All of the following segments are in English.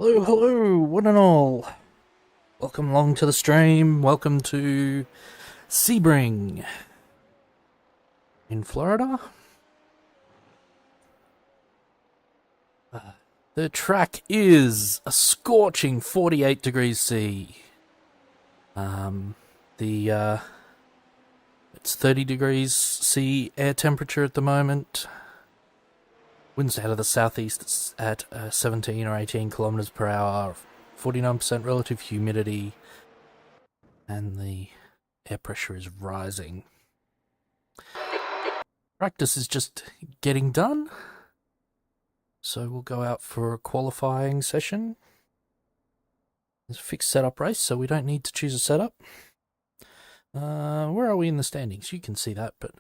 Hello, hello, one and all. Welcome along to the stream. Welcome to Sebring in Florida. The track is a scorching 48 degrees C. It's 30 degrees C air temperature at the moment. Winds out of the southeast at 17 or 18 kilometers per hour. 49% relative humidity, and the air pressure is rising. Practice is just getting done, so we'll go out for a qualifying session. It's a fixed setup race, so we don't need to choose a setup. Where are we in the standings? You can see that, but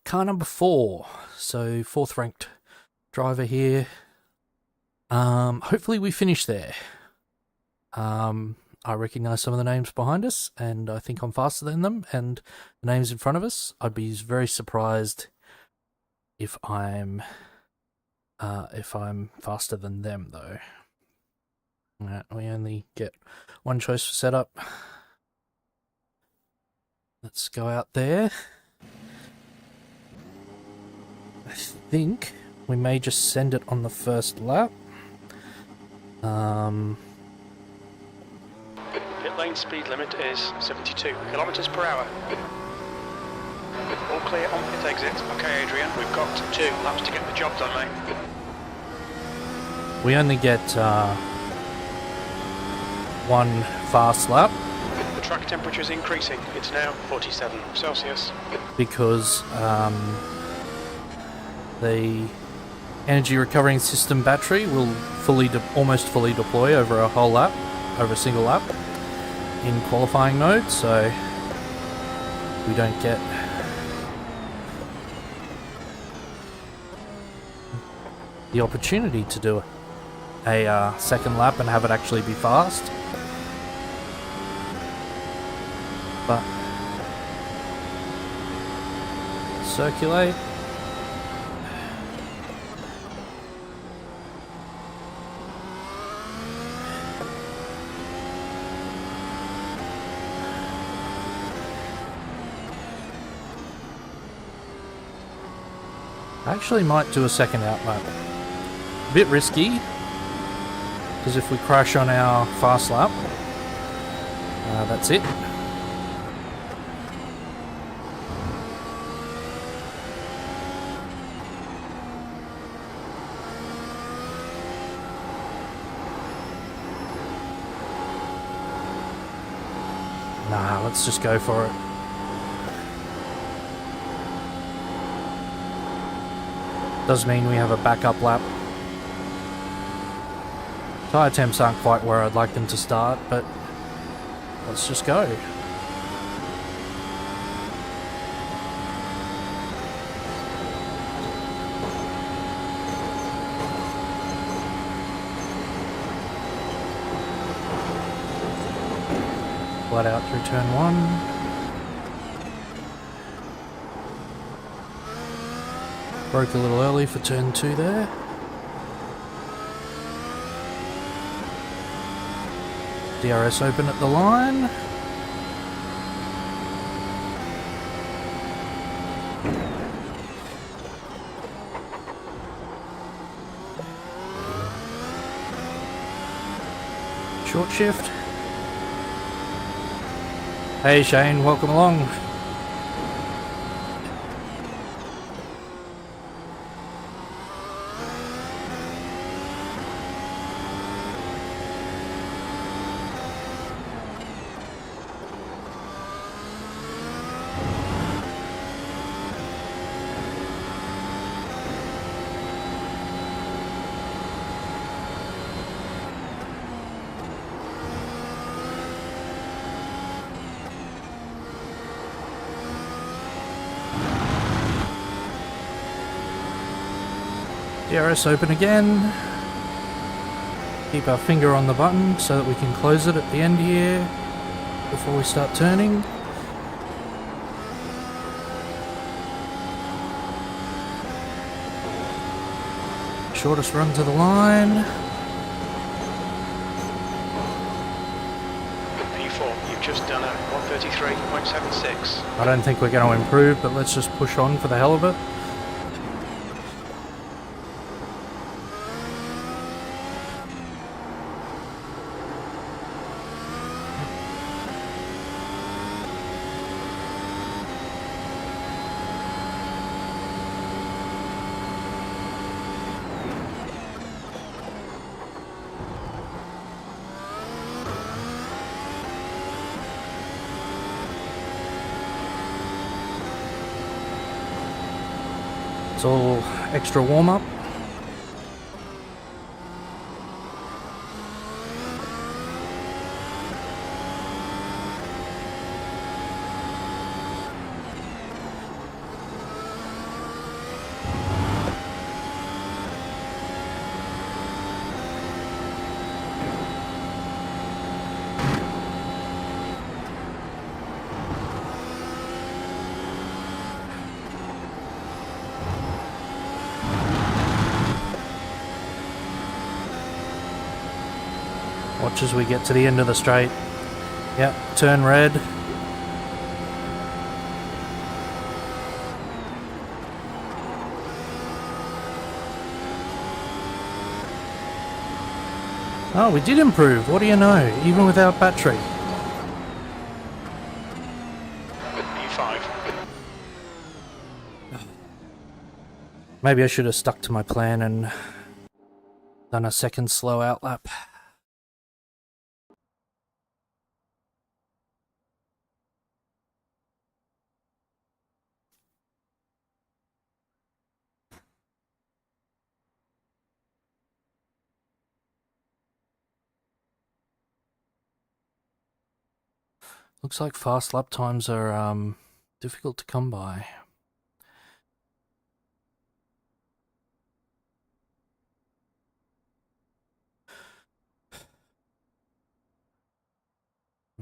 car number 4, so 4th ranked driver here. Hopefully we finish there. I recognise some of the names behind us, and I think I'm faster than them, and the names in front of us. I'd be very surprised if I'm faster than them, though. We only get one choice for setup. Let's go out there. I think we may just send it on the first lap. Pit lane speed limit is 72 kilometers per hour. All clear on pit exit. Okay, Adrian, we've got 2 laps to get the job done, mate. We only get one fast lap. The track temperature is increasing. It's now 47 Celsius. Because the energy recovering system battery will almost fully deploy over a single lap in qualifying mode, so we don't get the opportunity to do a second lap and have it actually be fast. But circulate. I actually might do a second outlap. A bit risky, because if we crash on our fast lap, that's it. Nah, let's just go for it. Does mean we have a backup lap. Tyre temps aren't quite where I'd like them to start, but let's just go. Flat out through turn 1. Broke a little early for turn 2 there. DRS open at the line. Short shift. Hey Shane, welcome along. DRS open again. Keep our finger on the button so that we can close it at the end here before we start turning. Shortest run to the line. 134. You've just done a 133.76. I don't think we're going to improve, but let's just push on for the hell of it. It's all extra warm-up. Watch as we get to the end of the straight. Yep, turn red. Oh, we did improve. What do you know? Even without battery. E5. Maybe I should have stuck to my plan and done a second slow out lap. Looks like fast lap times are difficult to come by.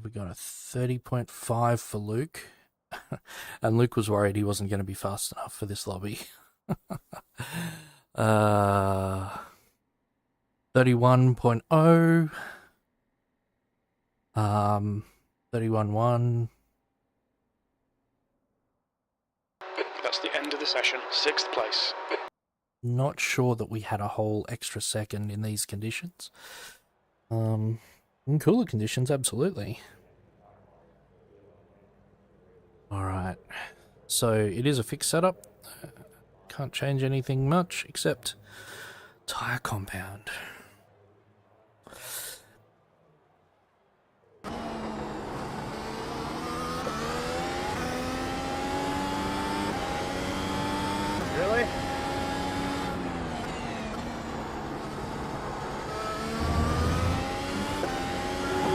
We got a 30.5 for Luke. And Luke was worried he wasn't going to be fast enough for this lobby. 31.0. 31.1. That's the end of the session. 6th place. Not sure that we had a whole extra second in these conditions. In cooler conditions, absolutely. Alright. So it is a fixed setup. Can't change anything much except tyre compound. Really?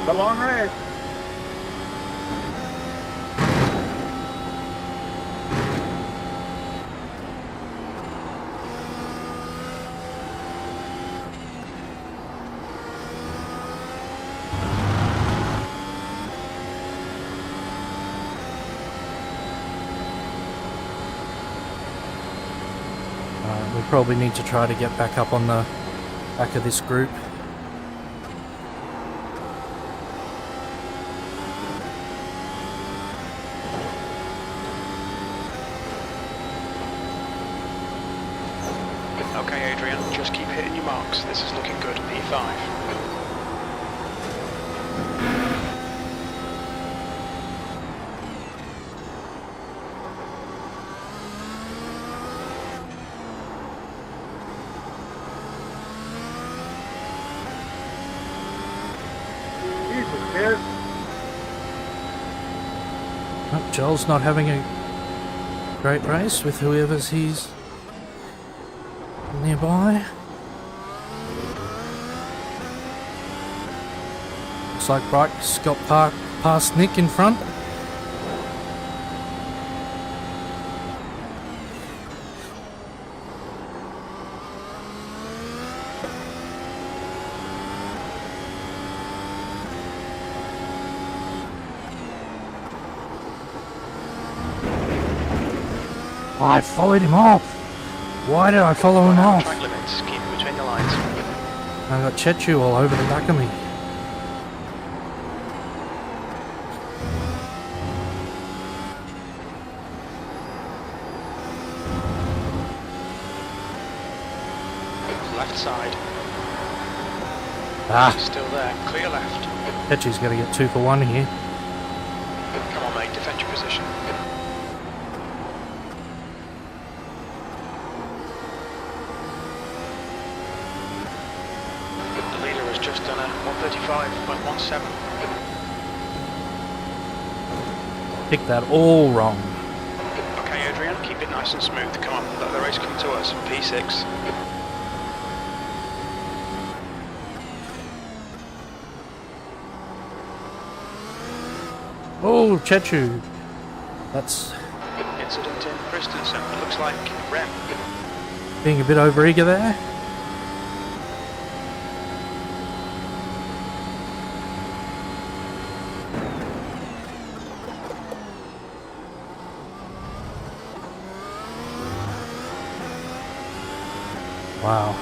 The long race. We probably need to try to get back up on the back of this group. Okay, Adrian, just keep hitting your marks. This is looking good. P5. Oh, Joel's not having a great race with whoever's he's nearby. Looks like Bryke's got past Nick in front. I followed him off. Why did I follow him off? Track limits. Keep it between the lines. I got Chechu all over the back of me. left side. Ah, Still there. Clear left. Petchy's got to get 2 for 1 here. Come on, mate. Defend your position. The leader has just done a 135.17. Picked that all wrong. Okay, Adrian, keep it nice and smooth. Come on, let the race come to us. P6. Oh, Chechu. That's Incident in Christensen. It looks like Rem. being a bit overeager there. Wow.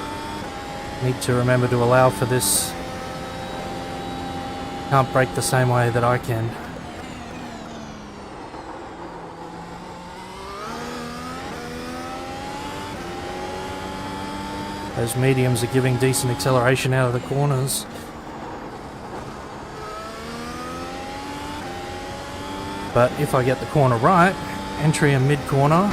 Need to remember to allow for this. Can't brake the same way that I can. Those mediums are giving decent acceleration out of the corners. But if I get the corner right, entry and mid-corner,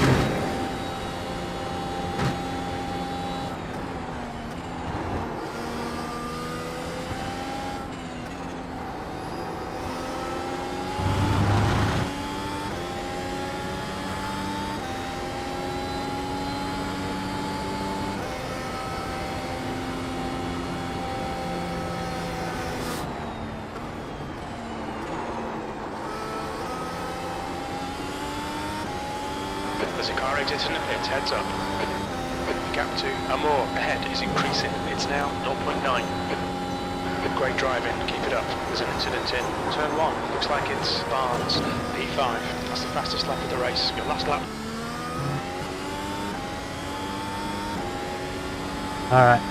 There's a car exiting the pits, heads up. The gap to Amor ahead is increasing. It's now 0.9. Great driving, keep it up. There's an incident in turn 1. Looks like it's Barnes, P5. That's the fastest lap of the race. Your last lap. alright.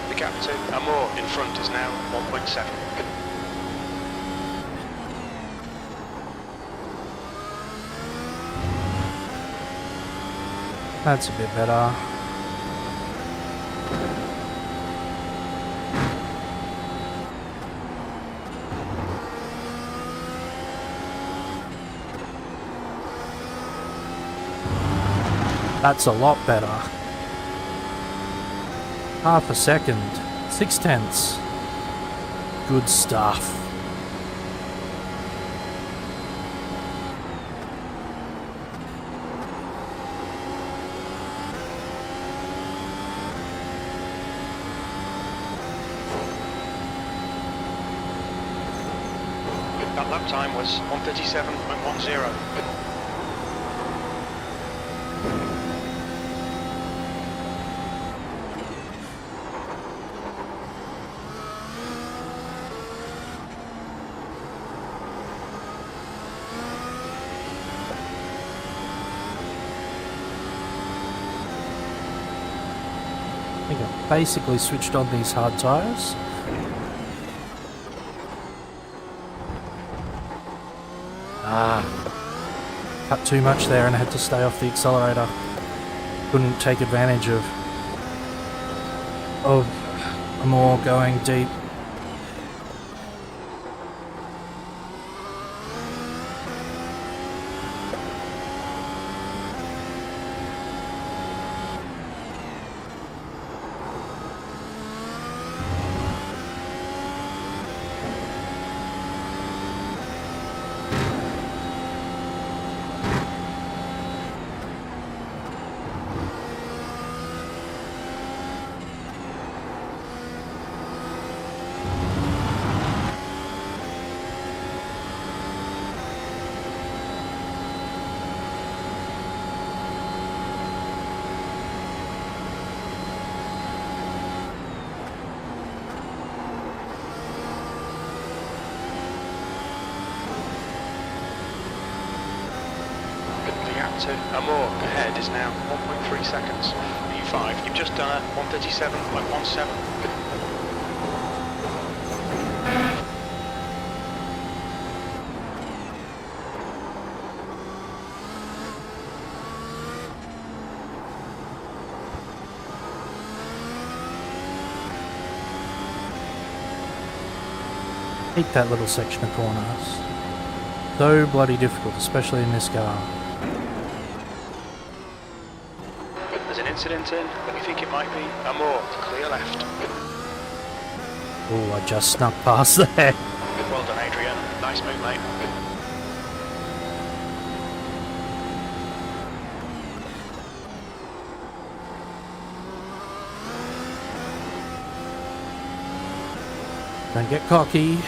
The gap to Amor in front is now 1.7. That's a bit better. That's a lot better. Half a second. 0.6. Good stuff. That lap time was 1:37.10. I think I've basically switched on these hard tyres. Cut too much there and I had to stay off the accelerator. Couldn't take advantage of more going deep. to Amor ahead is now 1.3 seconds. P5, you've just done a 137.17. Hate that little section of corners. So bloody difficult, especially in this car. There's an incident in. Let me think it might be Amor to clear left. Oh, I just snuck past there. Well done, Adrian. Nice move, mate. Don't get cocky.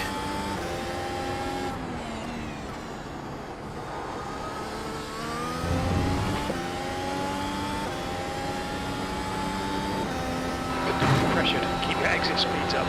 Pressured. Keep your exit speeds up.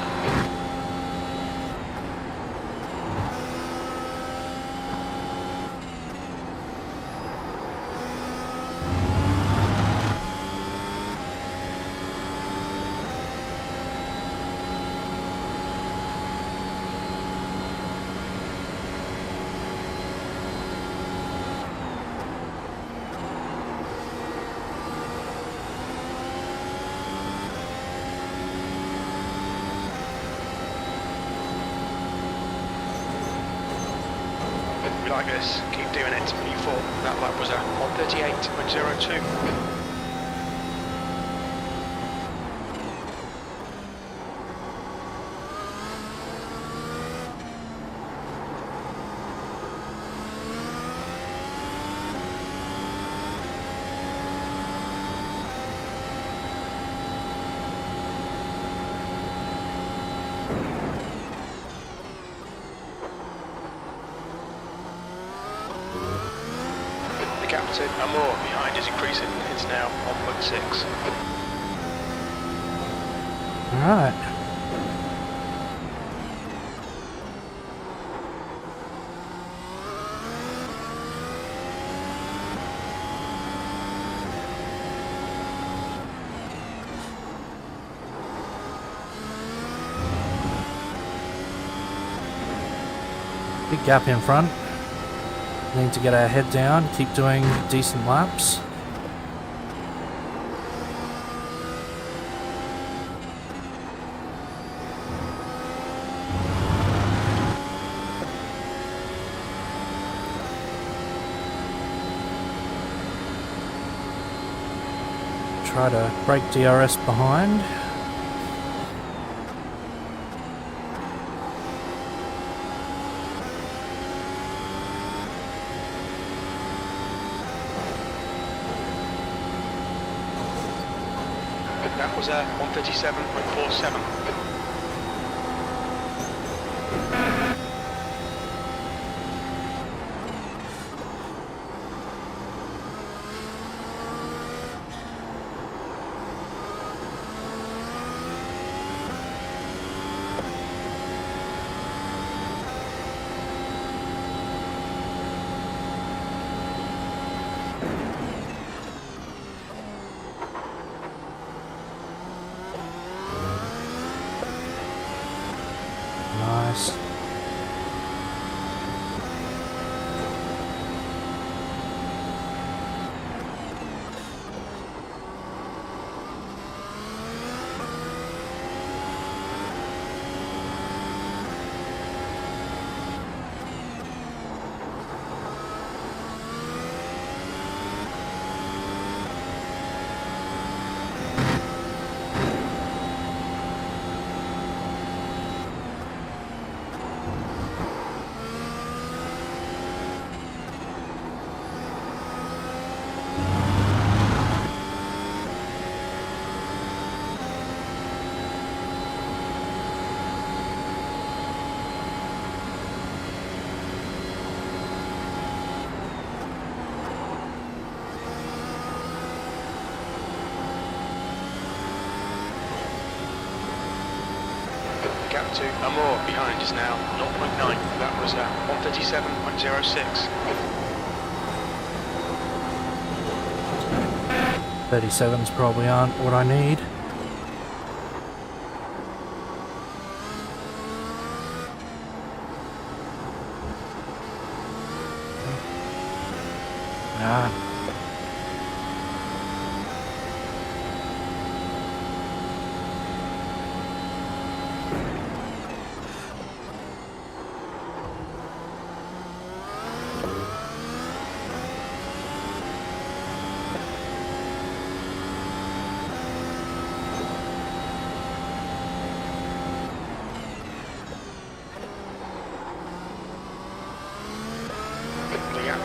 We like this. Keep doing it. P4. That lap was a 138.02. The gap to Amor behind is increasing. It's now 1.6. Alright. Big gap in front. Need to get our head down, keep doing decent laps. Try to break DRS behind. That was a 137.47. Nice. Gap to Amor behind is now 0.9. That was a 137.06. 37s probably aren't what I need. Ah.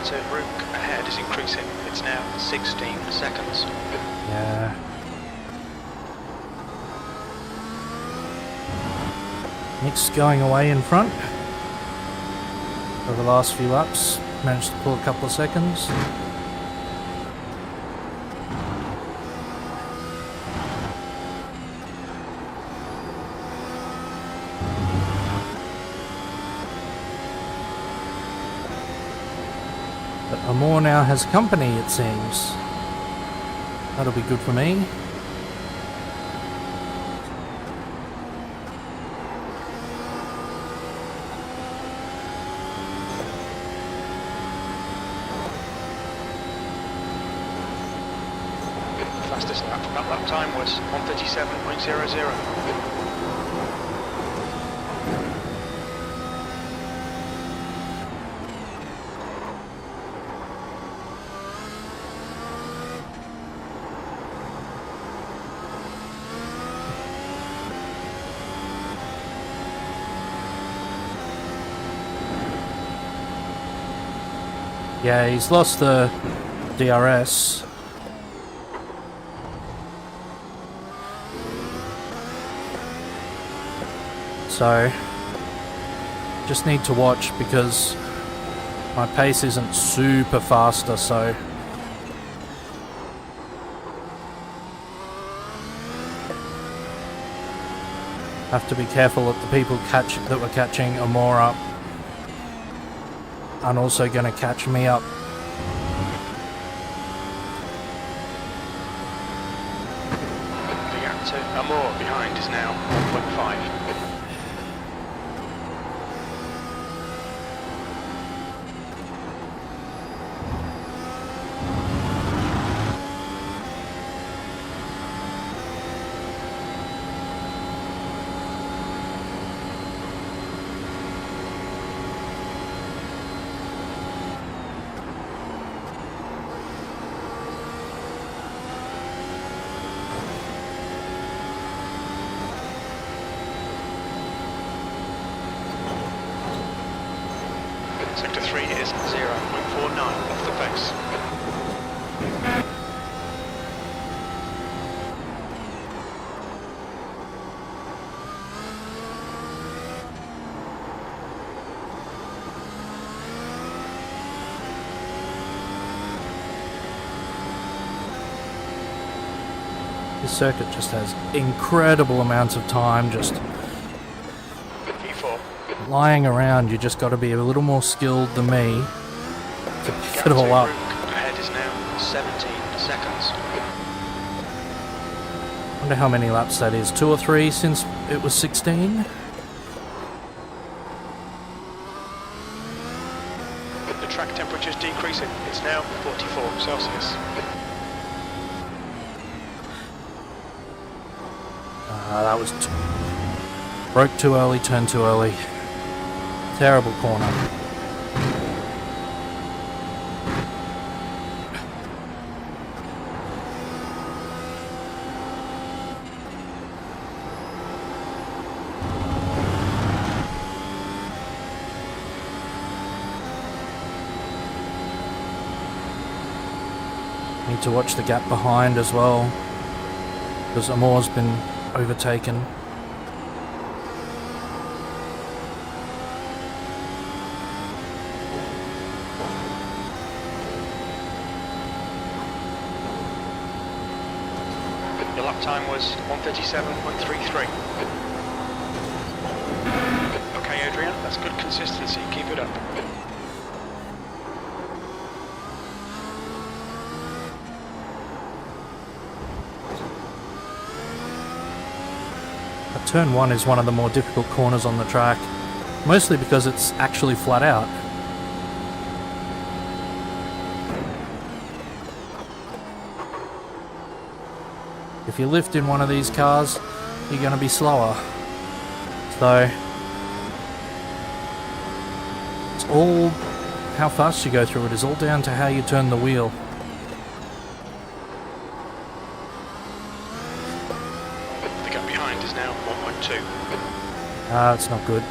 To Rook ahead is increasing. It's now 16 seconds. Yeah. Nick's going away in front. Over the last few laps, managed to pull a couple of seconds. But Amor now has company, it seems. That'll be good for me. Fastest lap time was 1:37.00. Yeah, he's lost the DRS. So, just need to watch because my pace isn't super faster, so have to be careful that the people that were catching Amor up and also going to catch me up. The gap to Amor behind is now 1.5. Sector 3 is 0.49 off the pace. This circuit just has incredible amounts of time just E4. lying around. You just got to be a little more skilled than me to pick it all up. Ahead is now 17 seconds. Wonder how many laps that is. 2 or 3 since it was 16? The track temperature is decreasing. It's now 44 Celsius. That was broke too early, turned too early. Terrible corner. Need to watch the gap behind as well, because Amor's been overtaken. The lap time was 1:37.33. Okay, Adrian, that's good consistency. Keep it up. Turn 1 is one of the more difficult corners on the track, mostly because it's actually flat out. If you lift in one of these cars, you're going to be slower. So, it's all, how fast you go through it is all down to how you turn the wheel. The gap behind is now 1.2. It's not good.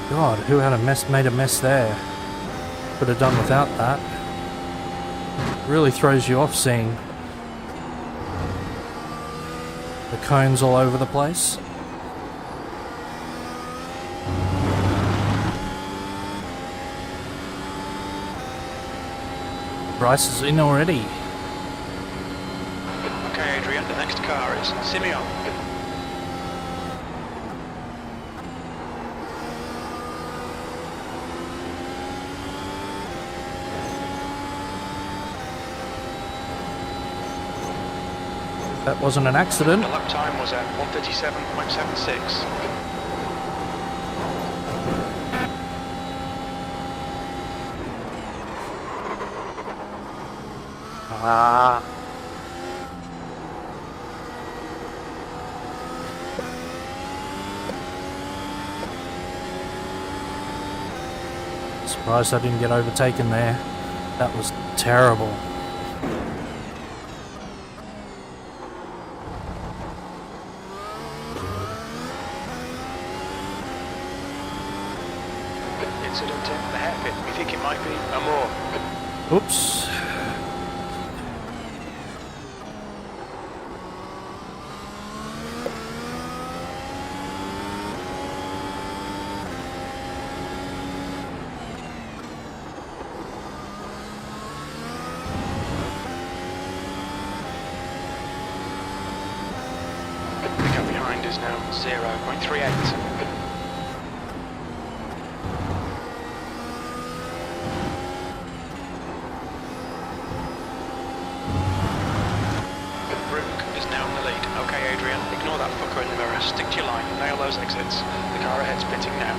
God, who had made a mess there? Could have done without that. Really throws you off seeing the cones all over the place. Bryce is in already. Okay, Adrian, the next car is Simeon. That wasn't an accident. The lap time was at 1:37.76. Surprised I didn't get overtaken there. That was terrible. Incident in the hairpin. We think it might be a more. Oops. The gap behind is now 0.38. Ignore that fucker in the mirror, stick to your line, nail those exits. The car ahead's pitting now.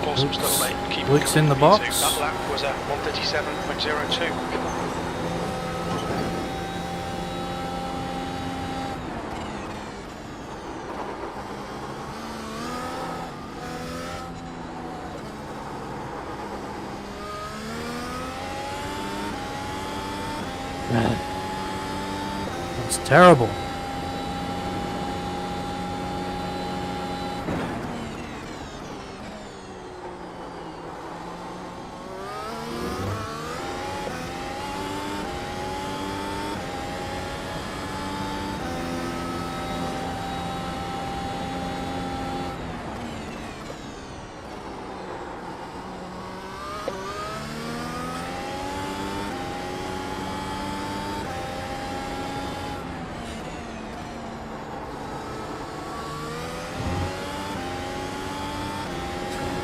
Awesome stuff, mate. Keep Luke's in the box. That lap was at 1:37.02. It's terrible.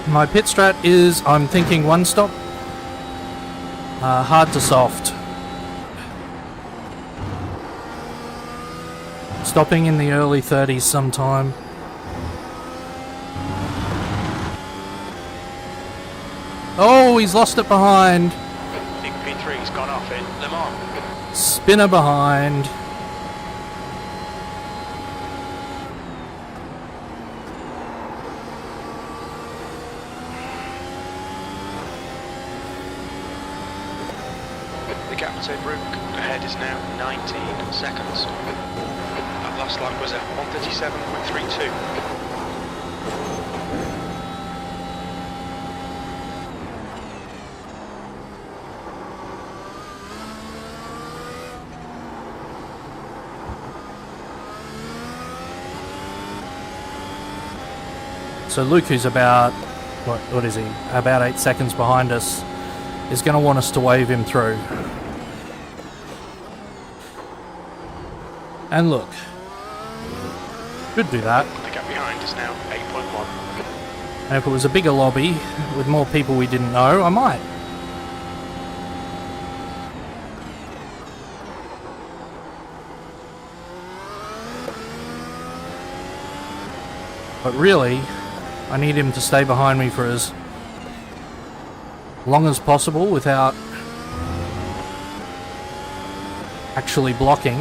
My pit strat is, I'm thinking one stop, hard to soft. Stopping in the early 30s sometime. Oh, he's lost it behind. I think P3's gone off in Le Mans. Spinner behind. Sebring ahead is now 19 seconds. That last lap was at 1:37.32. So Luke, who's about, what is he? About 8 seconds behind us, is going to want us to wave him through. And look, should do that. The gap behind is now 8.1. And if it was a bigger lobby with more people we didn't know, I might. But really, I need him to stay behind me for as long as possible without actually blocking,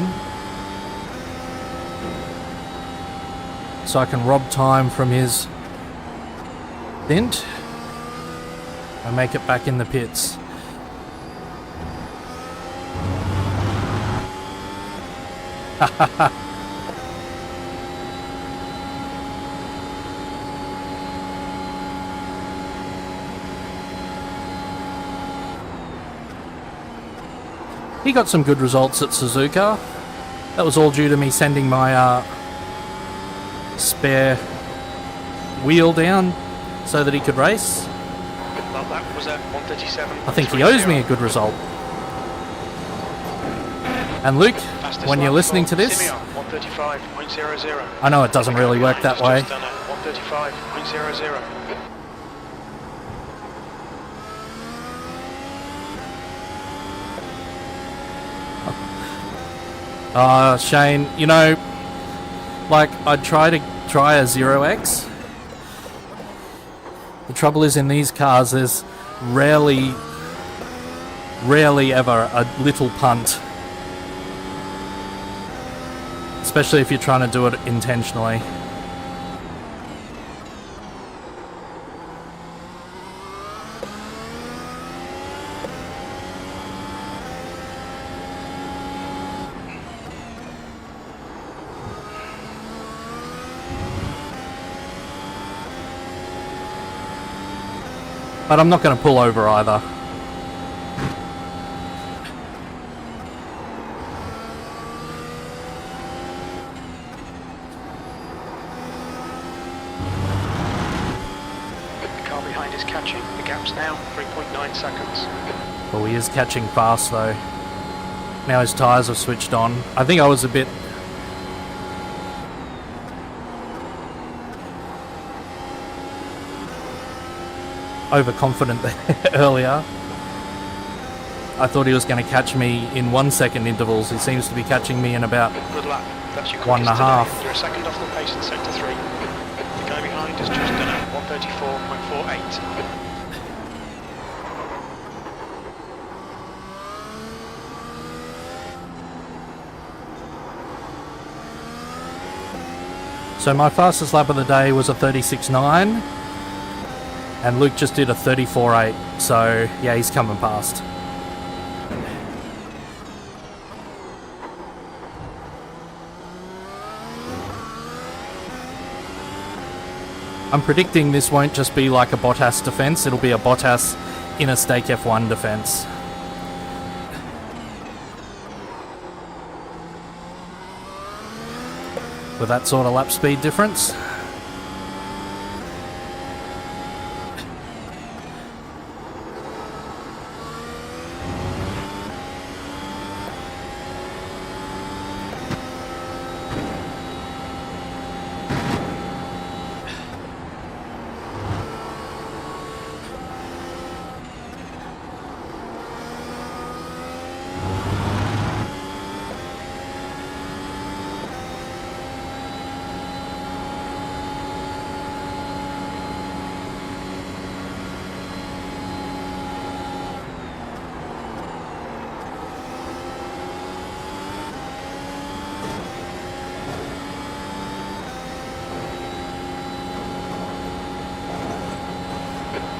so I can rob time from his stint and make it back in the pits. He got some good results at Suzuka. That was all due to me sending my spare wheel down so that he could race. Well, that was at 137. I think he owes me a good result. And Luke, when you're listening to this, 135.00. I know it doesn't really work that way. Just done at 135.00. Shane, you know, like, I'd try a 0x. The trouble is, in these cars, there's rarely ever a little punt. Especially if you're trying to do it intentionally. But I'm not going to pull over either. The car behind is catching. The gap's now 3.9 seconds. Well, he is catching fast though. Now his tyres have switched on. I think I was a bit overconfident there earlier. I thought he was going to catch me in 1 second intervals. He seems to be catching me in about Good lap. That's your 1.5. You're a second off the pace in sector 3. The guy behind has just done at 134.48. So my fastest lap of the day was a 36.9. And Luke just did a 34.8, so yeah, he's coming past. I'm predicting this won't just be like a Bottas defense, it'll be a Bottas in a Stake F1 defense. With that sort of lap speed difference.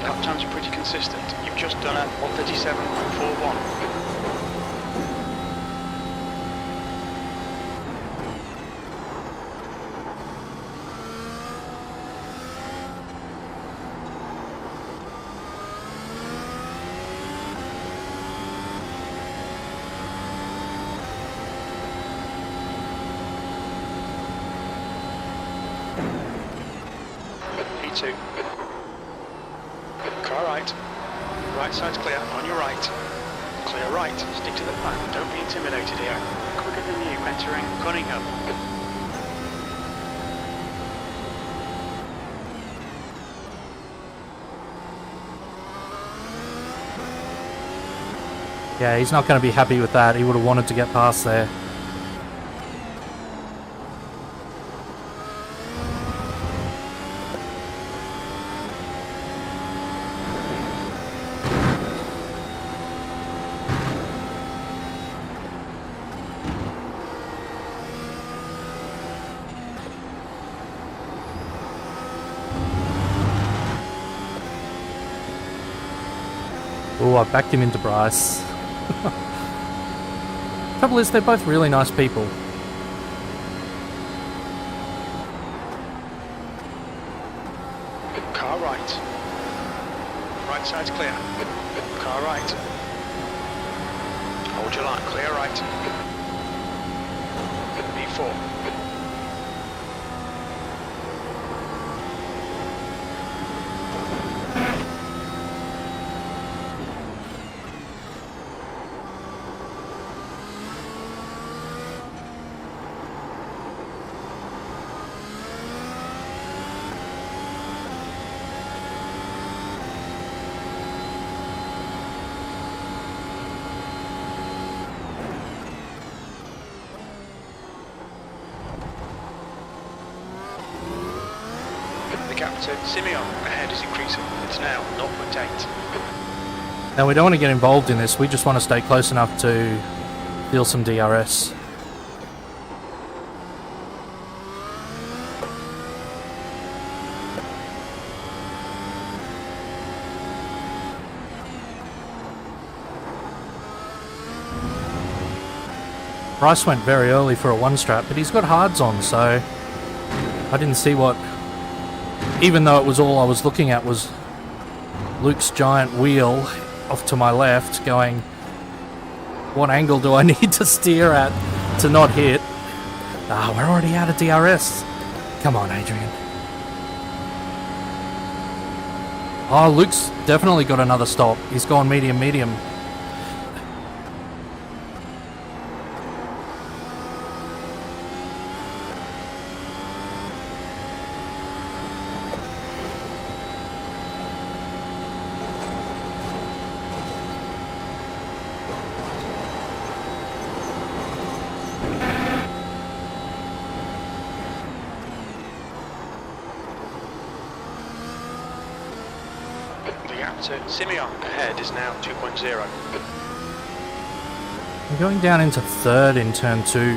Lap times are pretty consistent. You've just done at 137.41. P2. Car right. Right side's clear, on your right. Clear right, stick to the plan, don't be intimidated here. Quicker than you, entering Cunningham. Yeah, he's not going to be happy with that. He would have wanted to get past there. Oh, I backed him into Bryce. Trouble is, they're both really nice people. Car right. Right side's clear. Car right. Hold your line, clear right. B4. Gap to Simeon ahead is increasing. It's now 0.8. Now, we don't want to get involved in this. We just want to stay close enough to deal some DRS. Bryce went very early for a one strap, but he's got hards on, so I didn't see what... Even though it was all I was looking at was Luke's giant wheel off to my left going, what angle do I need to steer at to not hit? Ah, we're already out of DRS. Come on, Adrian. Oh, Luke's definitely got another stop. He's gone medium, medium. So Simeon ahead is now 2.0. I'm going down into third in turn 2,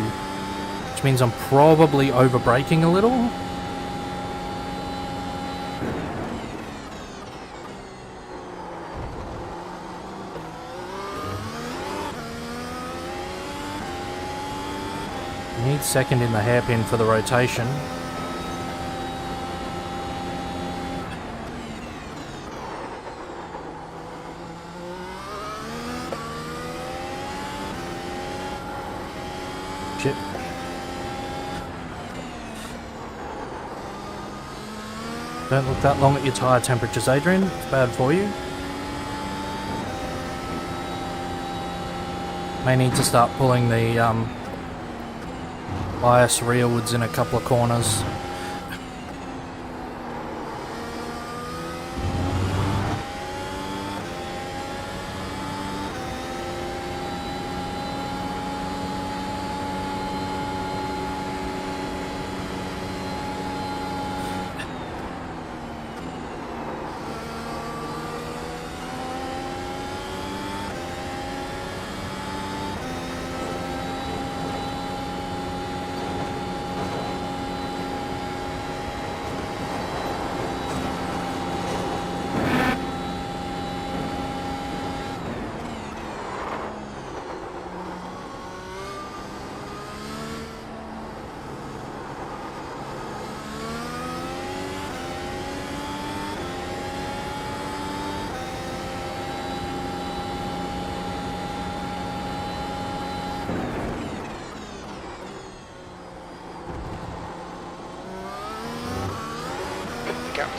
which means I'm probably over braking a little. Need second in the hairpin for the rotation. Shit. Don't look that long at your tyre temperatures, Adrian. It's bad for you. May need to start pulling the bias rearwards in a couple of corners.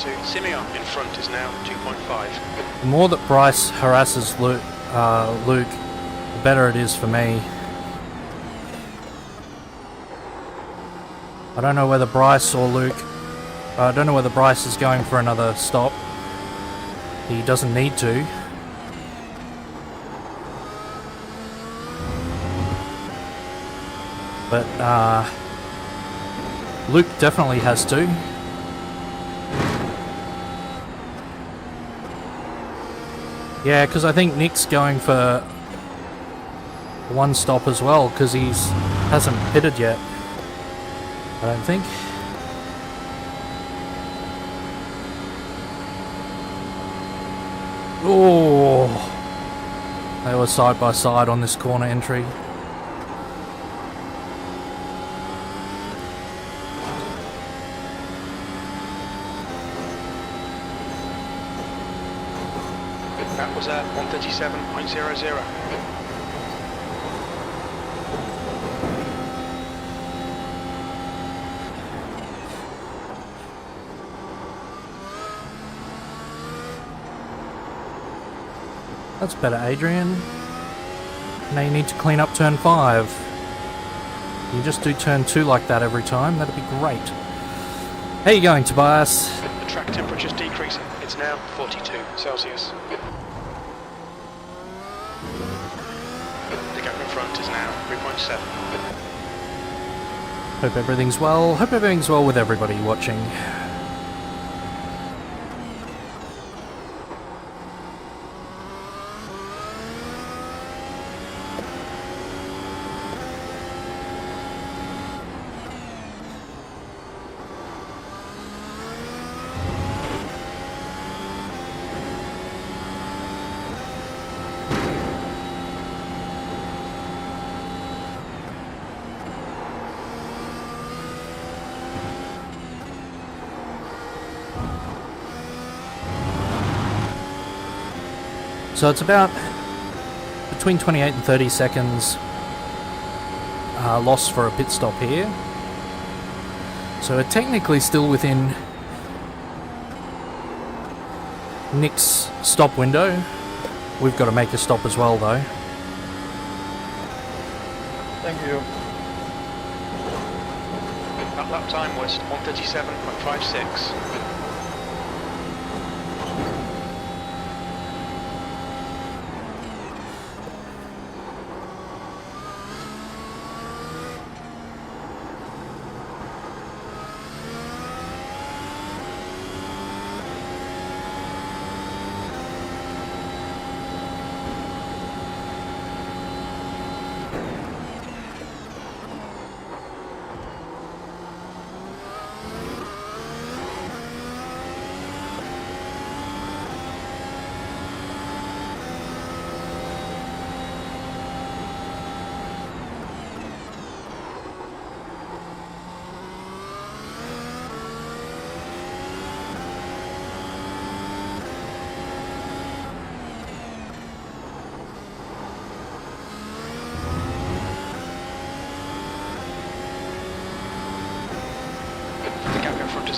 2. Simeon in front is now 2.5. The more that Bryce harasses Luke, the better it is for me. I don't know whether Bryce or Luke... I don't know whether Bryce is going for another stop. He doesn't need to. But, Luke definitely has to. Yeah, because I think Nick's going for one stop as well, because he's hasn't pitted yet. I don't think. Oh, they were side by side on this corner entry. That was at 137.00. That's better, Adrian. Now you need to clean up turn 5. You just do turn 2 like that every time, that'd be great. How you going, Tobias? The track temperature's decreasing. It's now 42 Celsius. The gap in front is now 3.7. Hope everything's well. Hope everything's well with everybody watching. So it's about between 28 and 30 seconds loss for a pit stop here. So we're technically still within Nick's stop window. We've got to make a stop as well though. Thank you. That lap time was 137.56.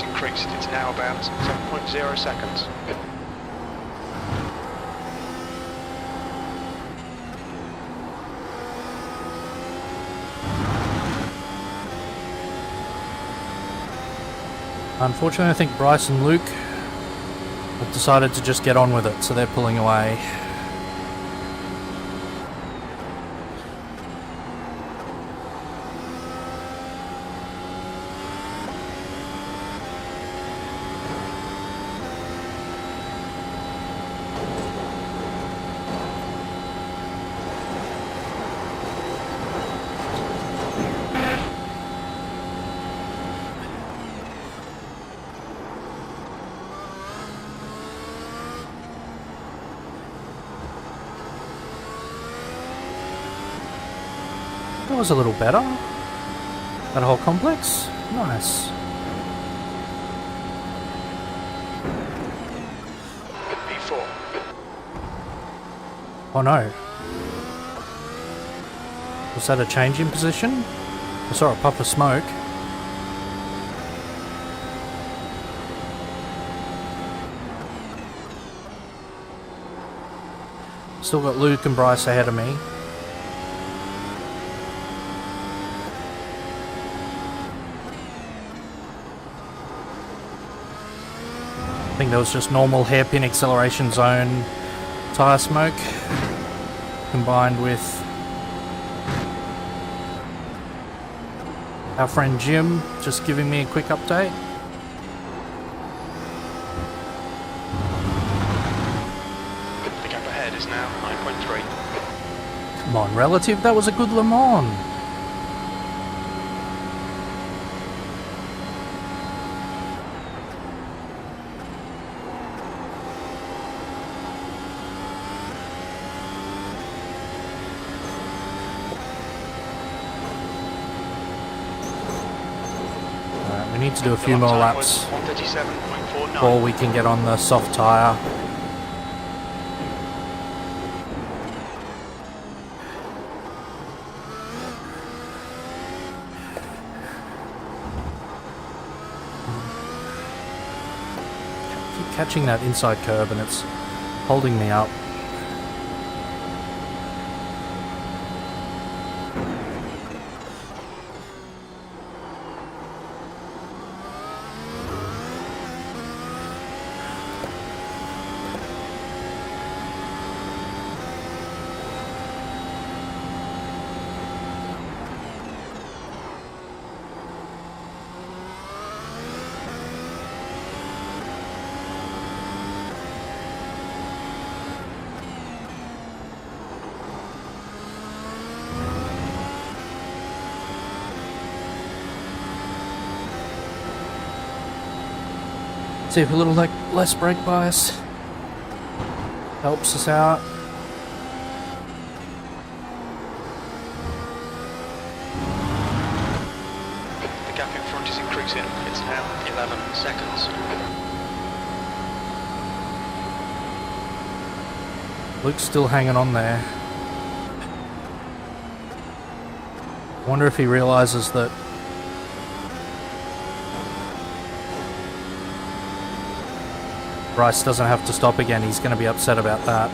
Increased. It's now about 7.0 seconds. Unfortunately, I think Bryce and Luke have decided to just get on with it, so they're pulling away. That was a little better. That whole complex. Nice. P4. Oh no. Was that a change in position? I saw a puff of smoke. Still got Luke and Bryce ahead of me. I think there was just normal hairpin acceleration zone tyre smoke combined with our friend Jim just giving me a quick update. The gap ahead is now 9.3. Come on, relative, that was a good Le Mans. We need to do a few more laps before we can get on the soft tyre. Keep catching that inside curb and it's holding me up. See if a little less brake bias helps us out. The gap in front is increasing. It's now 11 seconds. Luke's still hanging on there. Wonder if he realizes that Bryce doesn't have to stop again. He's going to be upset about that.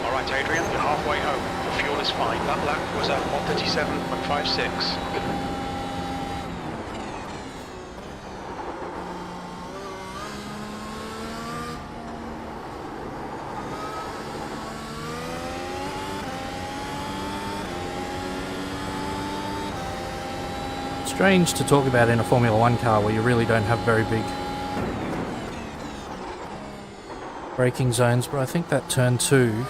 Alright Adrian, you're halfway home. The fuel is fine. That lap was at 137.56. Strange to talk about in a Formula 1 car where you really don't have very big braking zones, but I think that turn 2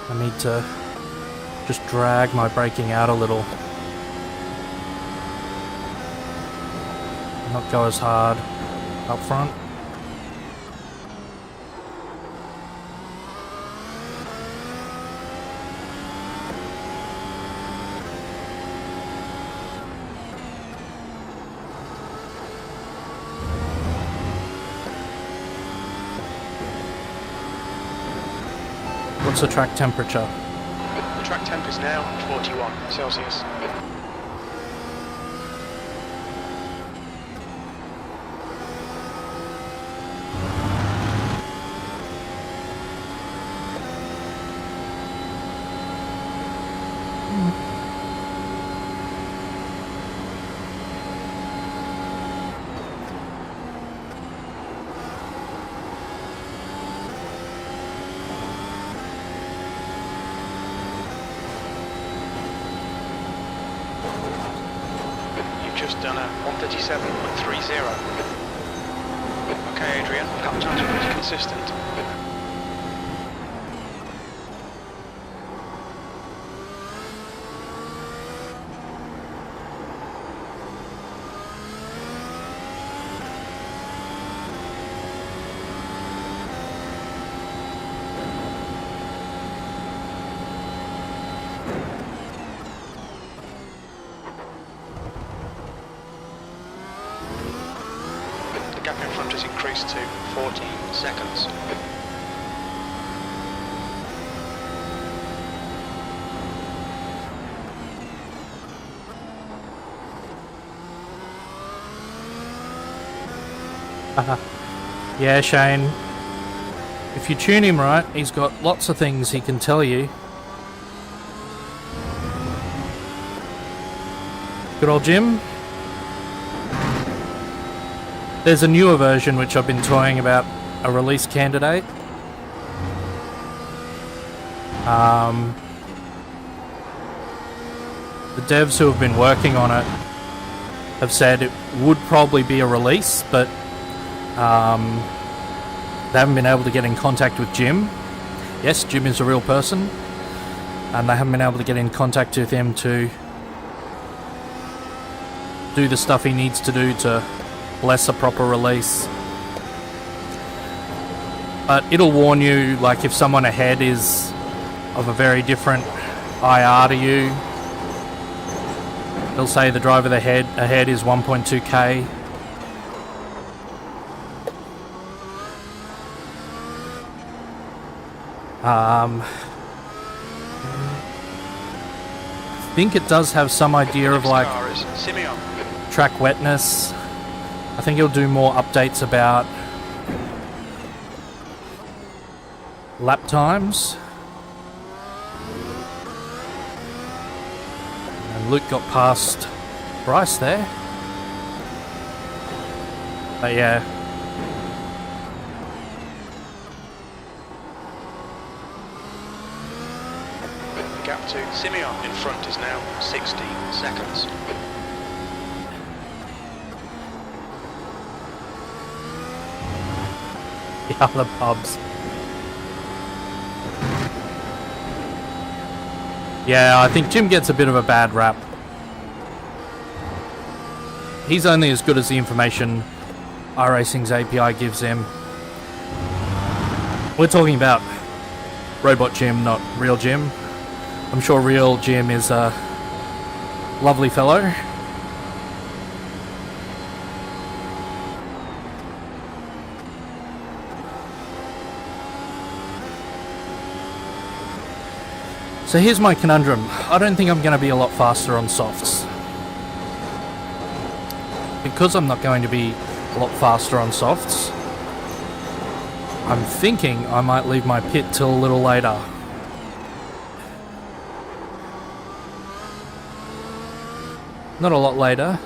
I need to just drag my braking out a little, not go as hard up front. What's the track temperature? The track temp is now 41 Celsius. Just done a 137.30. Okay, Adrian, lap times are pretty consistent. The gap in front has increased to 14 seconds. Yeah, Shane. If you tune him right, he's got lots of things he can tell you. Good old Jim. There's a newer version which I've been toying about, a release candidate. The devs who have been working on it have said it would probably be a release, but they haven't been able to get in contact with Jim. Yes, Jim is a real person, and they haven't been able to get in contact with him to do the stuff he needs to do to bless a proper release. But it'll warn you, like if someone ahead is of a very different IR to you, it'll say the driver ahead is 1.2k. I think it does have some idea of like track wetness. I think it'll do more updates about lap times. And Luke got past Bryce there. But yeah. The gap to Simeon in front is now 16 seconds. The other pubs. Yeah, I think Jim gets a bit of a bad rap. He's only as good as the information iRacing's API gives him. We're talking about Robot Jim, not real Jim. I'm sure real Jim is a lovely fellow. So here's my conundrum. I don't think I'm going to be a lot faster on softs. Because I'm not going to be a lot faster on softs, I'm thinking I might leave my pit till a little later. Not a lot later.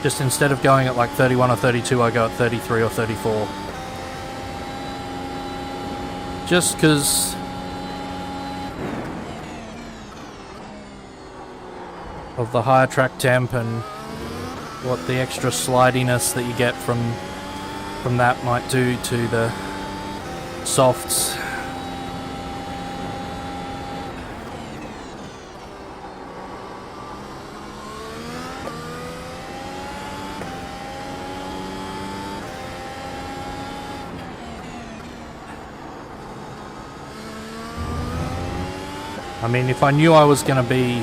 Just instead of going at like 31 or 32, I go at 33 or 34. Just because of the higher track temp and what the extra slidiness that you get from that might do to the softs. I mean, if I knew I was going to be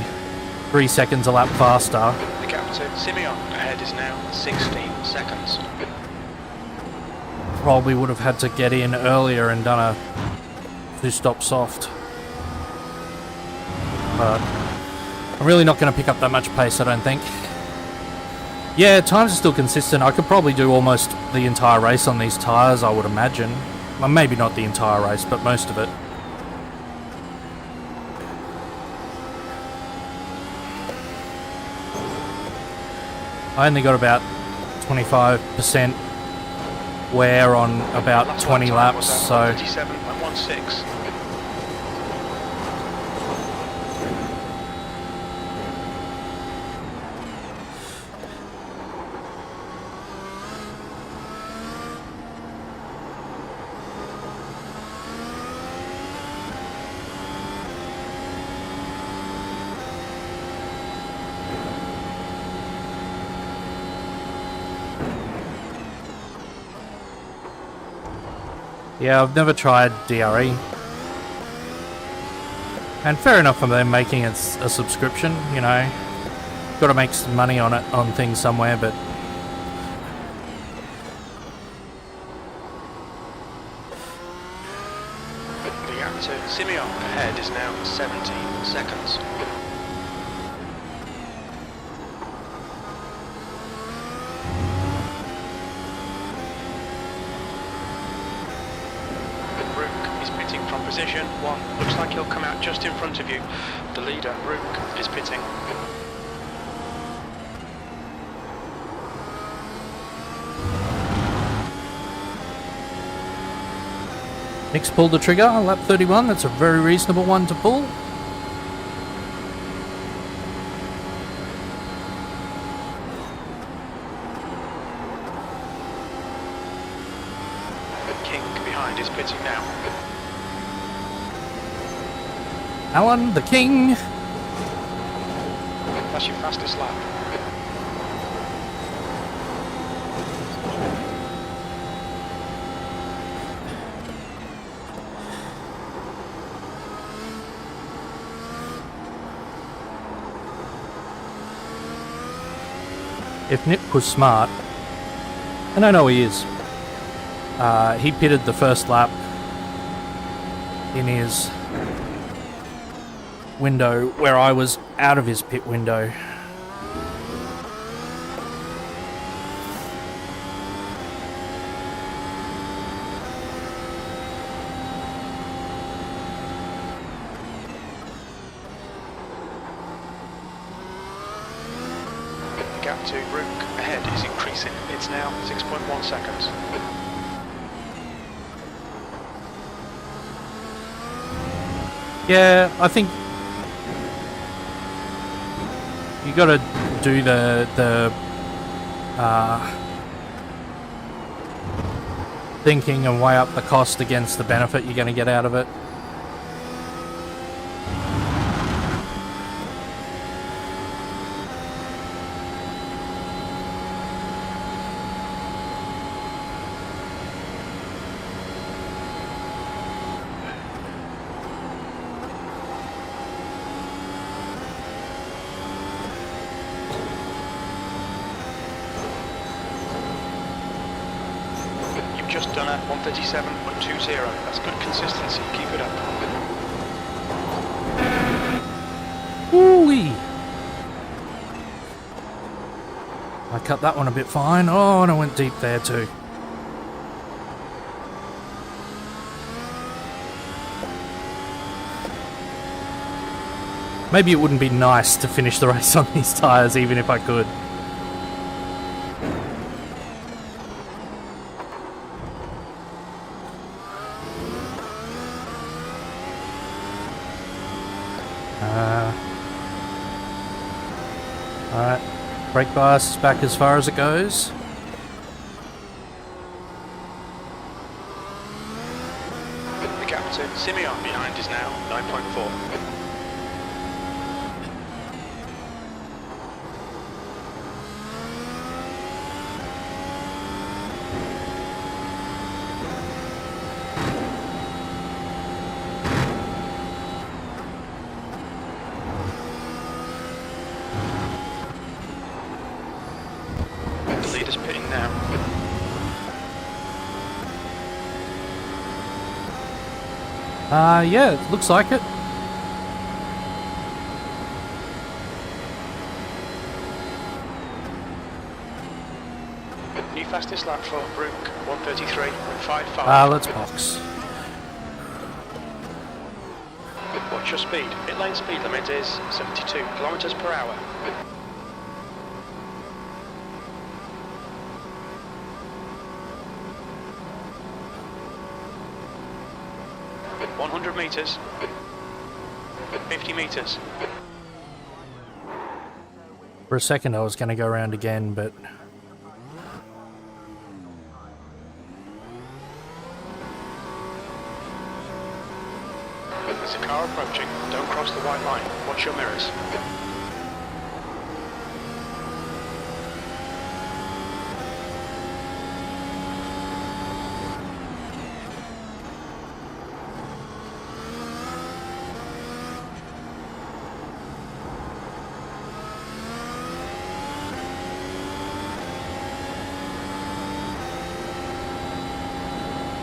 3 seconds a lap faster... The gap to Simeon ahead is now 16 seconds. Probably would have had to get in earlier and done a two-stop soft. But I'm really not going to pick up that much pace, I don't think. Yeah, times are still consistent. I could probably do almost the entire race on these tyres, I would imagine. Well, maybe not the entire race, but most of it. I only got about 25% wear on about 20 laps, so... 37.16. Yeah, I've never tried DRE. And fair enough for them making it a subscription, you know. Got to make some money on it, on things somewhere, but... The gap to Simeon ahead is now 17 seconds. From position 1, looks like he'll come out just in front of you. The leader, Rook, is pitting. Nick's pulled the trigger on lap 31. That's a very reasonable one to pull. King behind is pitting now. Alan, the king. That's your fastest lap. If Nick was smart, and I know he is, he pitted the first lap in his window where I was out of his pit window. Gap to Rook ahead is increasing. It's now 6.1 seconds. Yeah, I think you got to do the thinking and weigh up the cost against the benefit you're going to get out of it. Just done at 137.20. That's good consistency. Keep it up. Woo-wee! I cut that one a bit fine. Oh, and I went deep there too. Maybe it wouldn't be nice to finish the race on these tyres, even if I could. Alright, brake bias is back as far as it goes. The gap to Simeon behind is now 9.4. Leader's pitting now. Yeah, it looks like it. New fastest lap for Rook, 133.55. Let's box. Watch your speed. Pit lane speed limit is 72 kilometers per hour. At 100 meters. At 50 meters. For a second I was going to go around again, but There's a car approaching. Don't cross the white line. Watch your mirrors.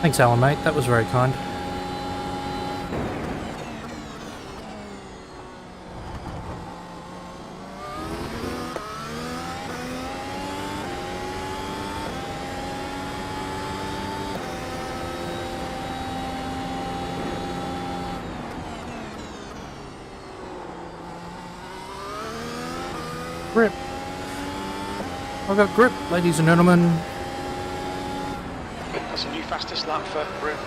thanks Alan mate, that was very kind. I've got grip, ladies and gentlemen. That's a new fastest lap for Rook,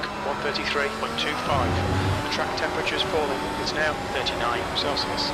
133.25. The track temperature is falling. It's now 39 Celsius.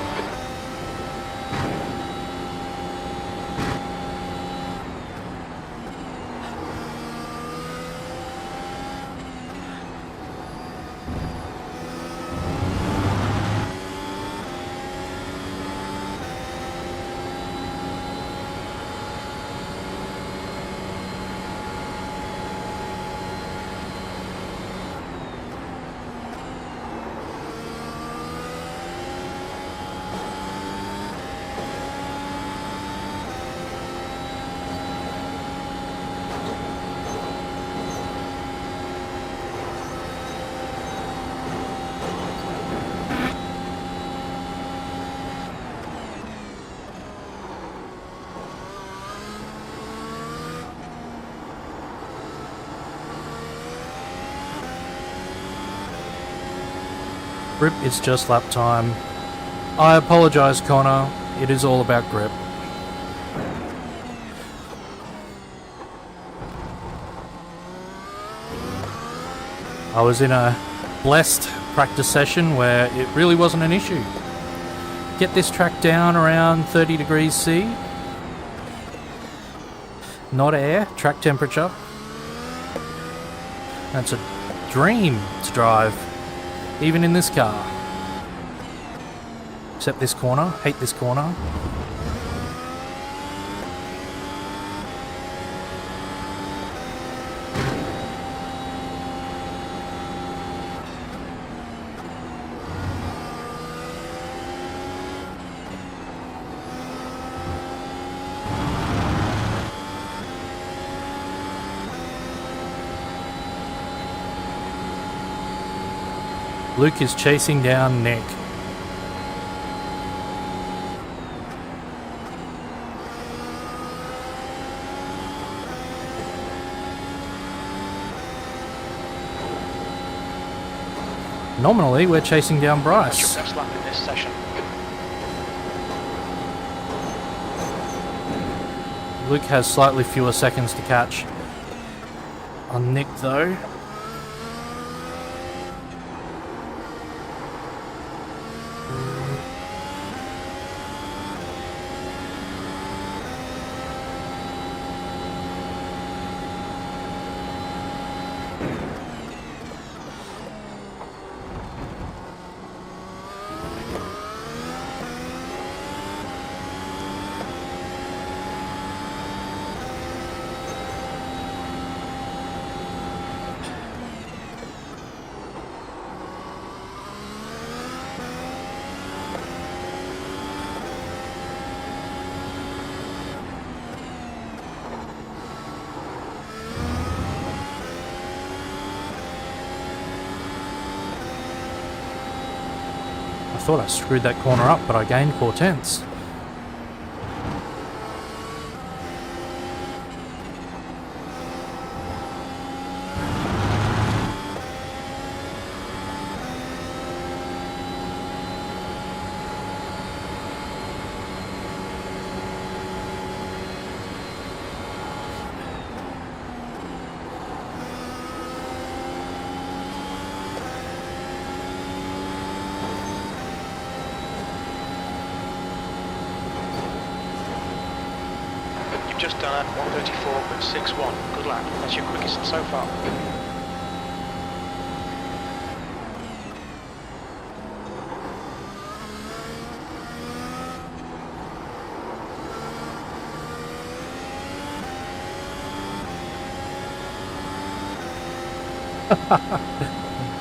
Grip is just lap time. I apologise, Connor. It is all about grip. I was in a blessed practice session where it really wasn't an issue. Get this track down around 30 degrees C. Not air, track temperature. That's a dream to drive. Even in this car. Except this corner. Hate this corner. Luke is chasing down Nick. Nominally, we're chasing down Bryce. That's your best lap in this session. Luke has slightly fewer seconds to catch on Nick, though. I thought I screwed that corner up, but I gained 4 tenths. Just done at 134.61. Good lap. That's your quickest so far.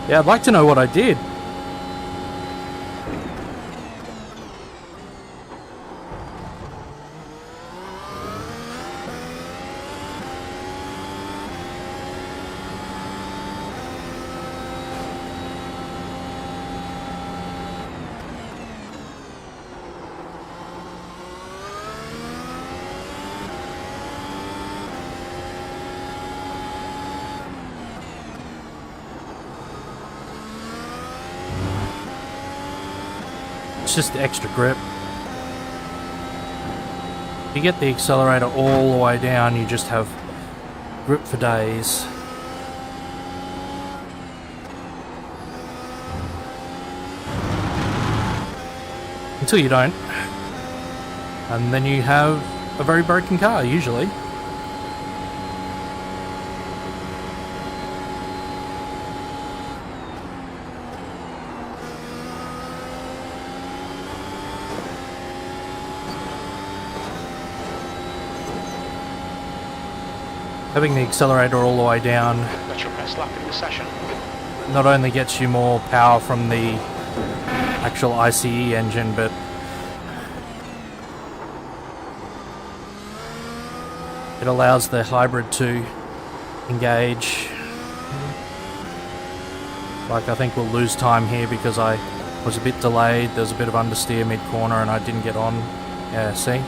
Yeah, I'd like to know what I did. It's just extra grip. If you get the accelerator all the way down, you just have grip for days. Until you don't. And then you have a very broken car, usually. Having the accelerator all the way down That's your best lap in the session. not only gets you more power from the actual ICE engine, but it allows the hybrid to engage. Like, I think we'll lose time here because I was a bit delayed. There's a bit of understeer mid-corner and I didn't get on. Yeah, see?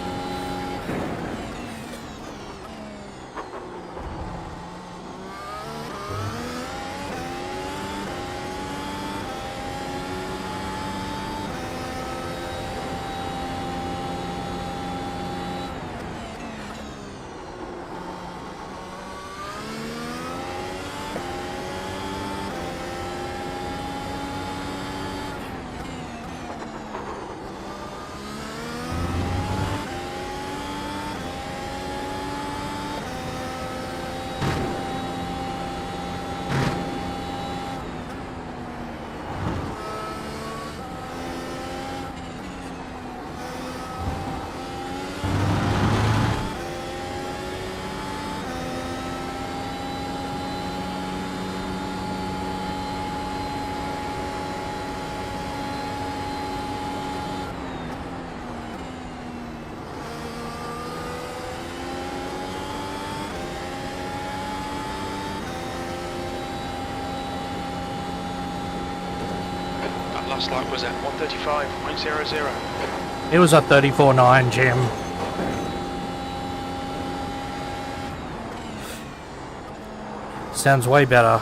Last lap was at 1:35.00. It was a 34.9, Jim. Sounds way better.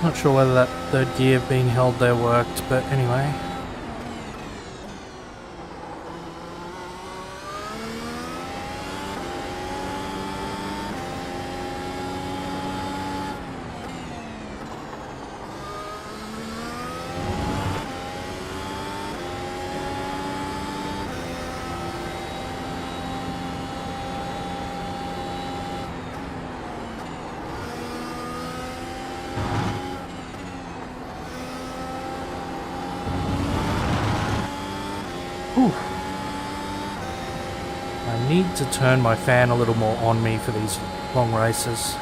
Not sure whether that third gear being held there worked, but anyway. Whew. I need to turn my fan a little more on me for these long races.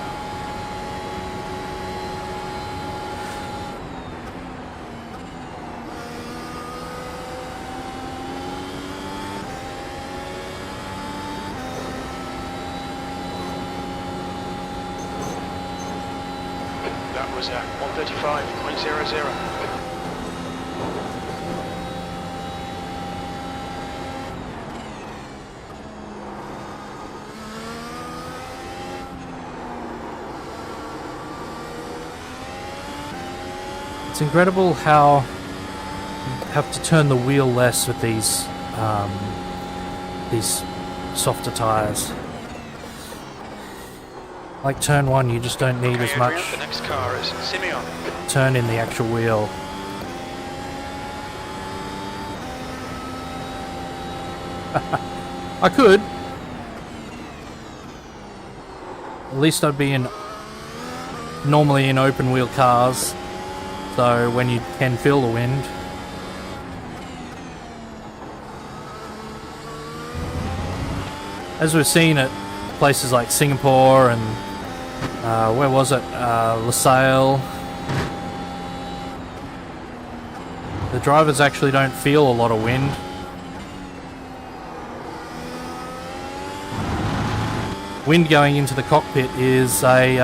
That was at 1:35.00. It's incredible how you have to turn the wheel less with these softer tyres. Like turn one, you just don't need as much The next car is Simeon. turn in the actual wheel. I could. At least I'd be normally in open wheel cars. So when you can feel the wind. As we've seen at places like Singapore and where was it? LaSalle. The drivers actually don't feel a lot of wind. Wind going into the cockpit is a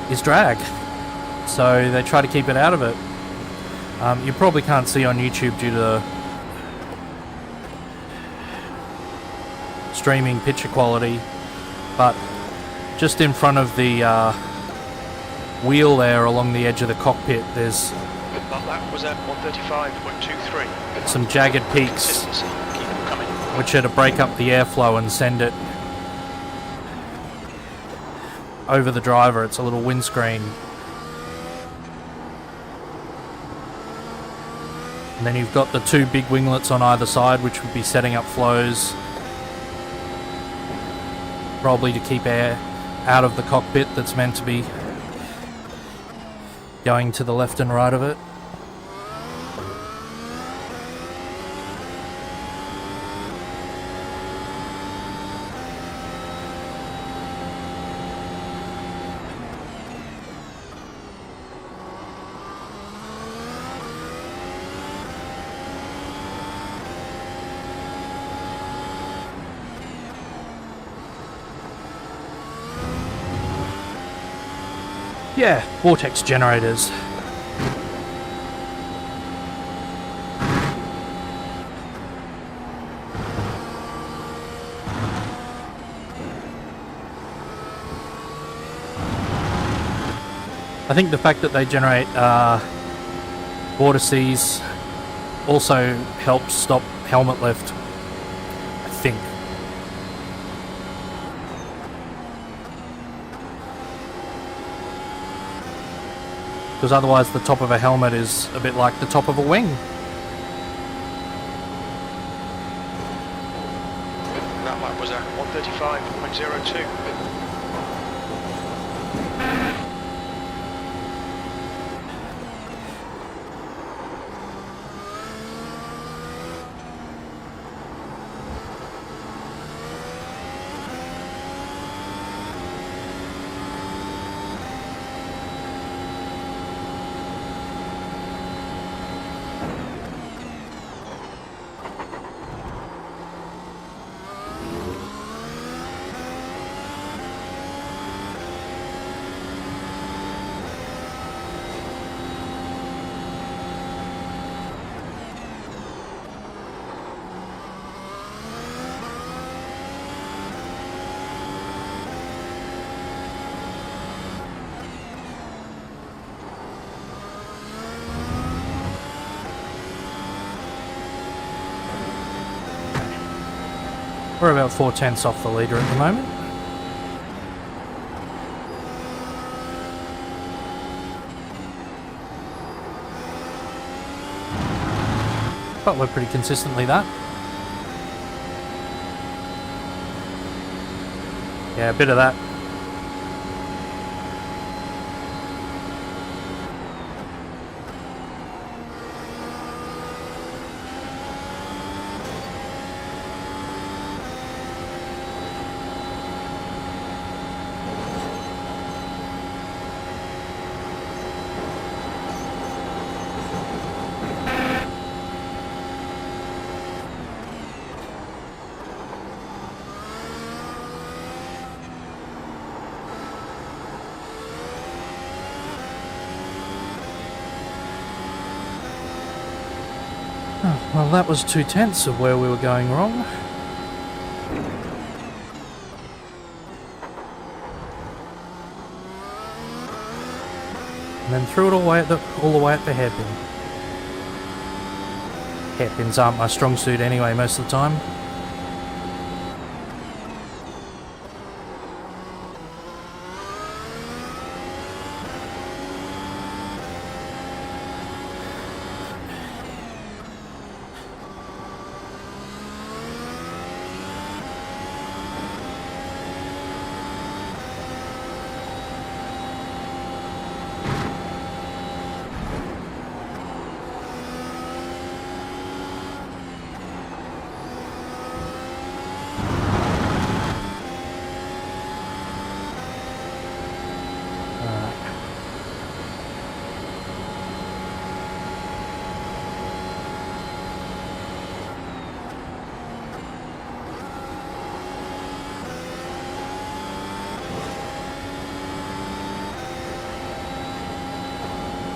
is drag. So they try to keep it out of it. You probably can't see on YouTube due to streaming picture quality, but just in front of the wheel there along the edge of the cockpit, there's That was at 135.23. some jagged peaks Consistency. Keep them coming. which are to break up the airflow and send it over the driver. It's a little windscreen. And then you've got the two big winglets on either side, which would be setting up flows, probably to keep air out of the cockpit that's meant to be going to the left and right of it. Yeah, vortex generators. I think the fact that they generate vortices also helps stop helmet lift, I think. Because otherwise the top of a helmet is a bit like the top of a wing. That lap was at 135.02. We're about 4/10 off the leader at the moment. But we're pretty consistently that. Yeah, a bit of that. Well, that was 2/10 of where we were going wrong. And then threw it all the way at the hairpin. Hairpins aren't my strong suit anyway most of the time.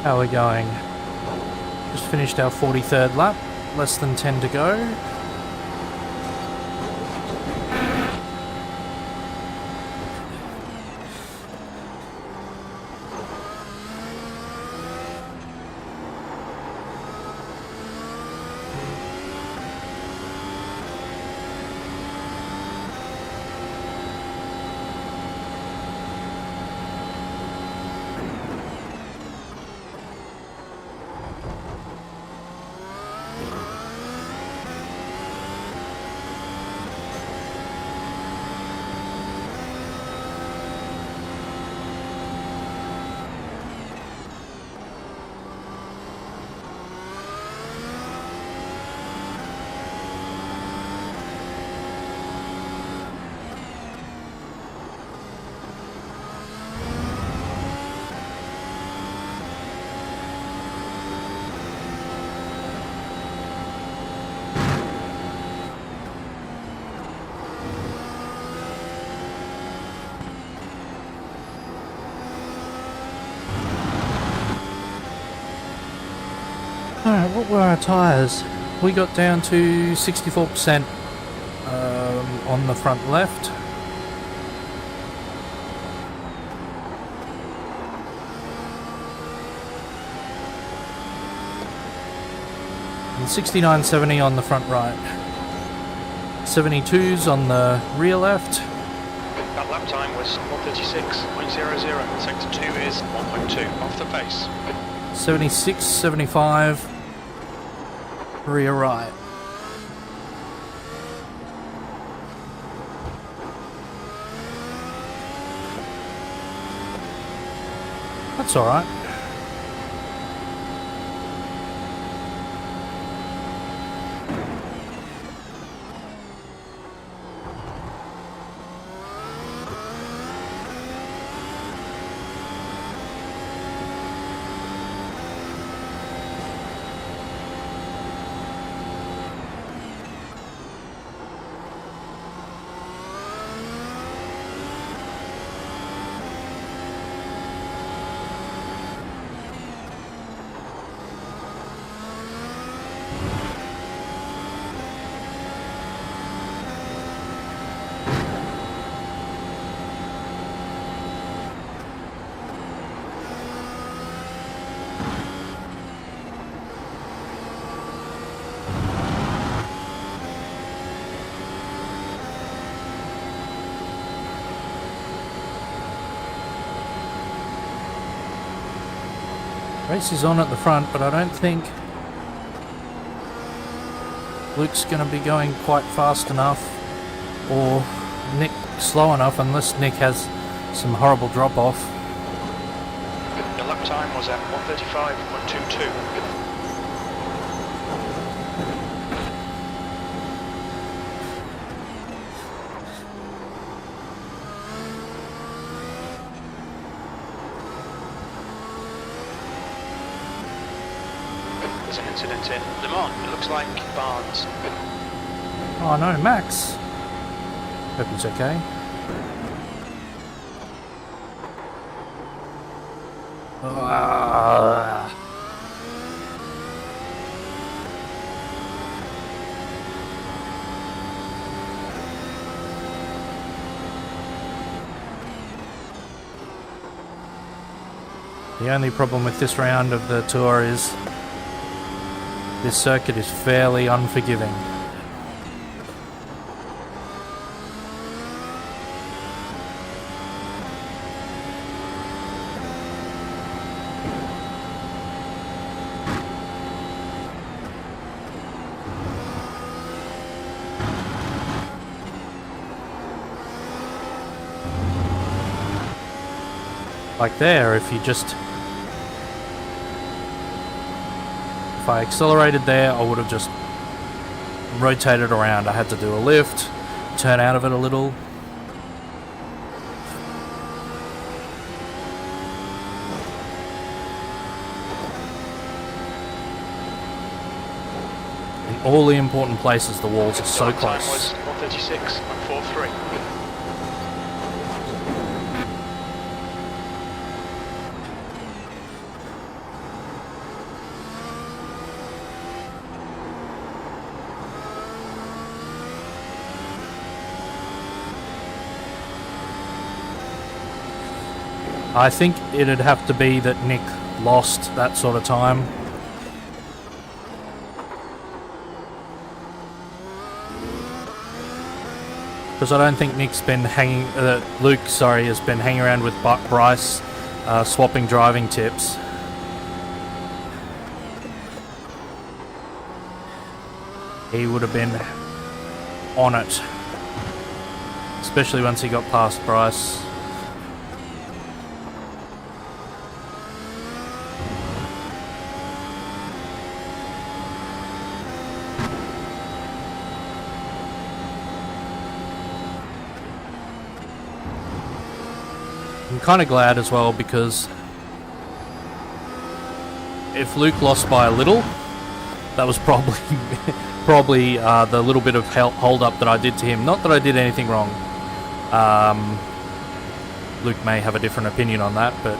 How are we going? Just finished our 43rd lap, less than 10 to go. Alright, what were our tyres? We got down to 64% on the front left. And 69-70 on the front right. 72s on the rear left. That lap time was 1:36.00. Sector 2 is 1.2 off the pace. 76, 75, rear right. That's alright. Race is on at the front, but I don't think Luke's going to be going quite fast enough, or Nick slow enough, unless Nick has some horrible drop-off. The lap time was at 1:35.22. There's an incident in Le Mans. It looks like Barnes. Oh no, Max! Hope he's okay. The only problem with this round of the tour is this circuit is fairly unforgiving. Like there, if I accelerated there, I would have just rotated around. I had to do a lift, turn out of it a little. In all the important places, the walls are so close. The lap time was 1:36.43. I think it'd have to be that Nick lost that sort of time. Because I don't think Nick's been hanging... Luke, sorry, has been hanging around with Bryce, swapping driving tips. He would have been on it. Especially once he got past Bryce. I'm kind of glad as well, because if Luke lost by a little, that was probably the little bit of hold up that I did to him. Not that I did anything wrong. Luke may have a different opinion on that, but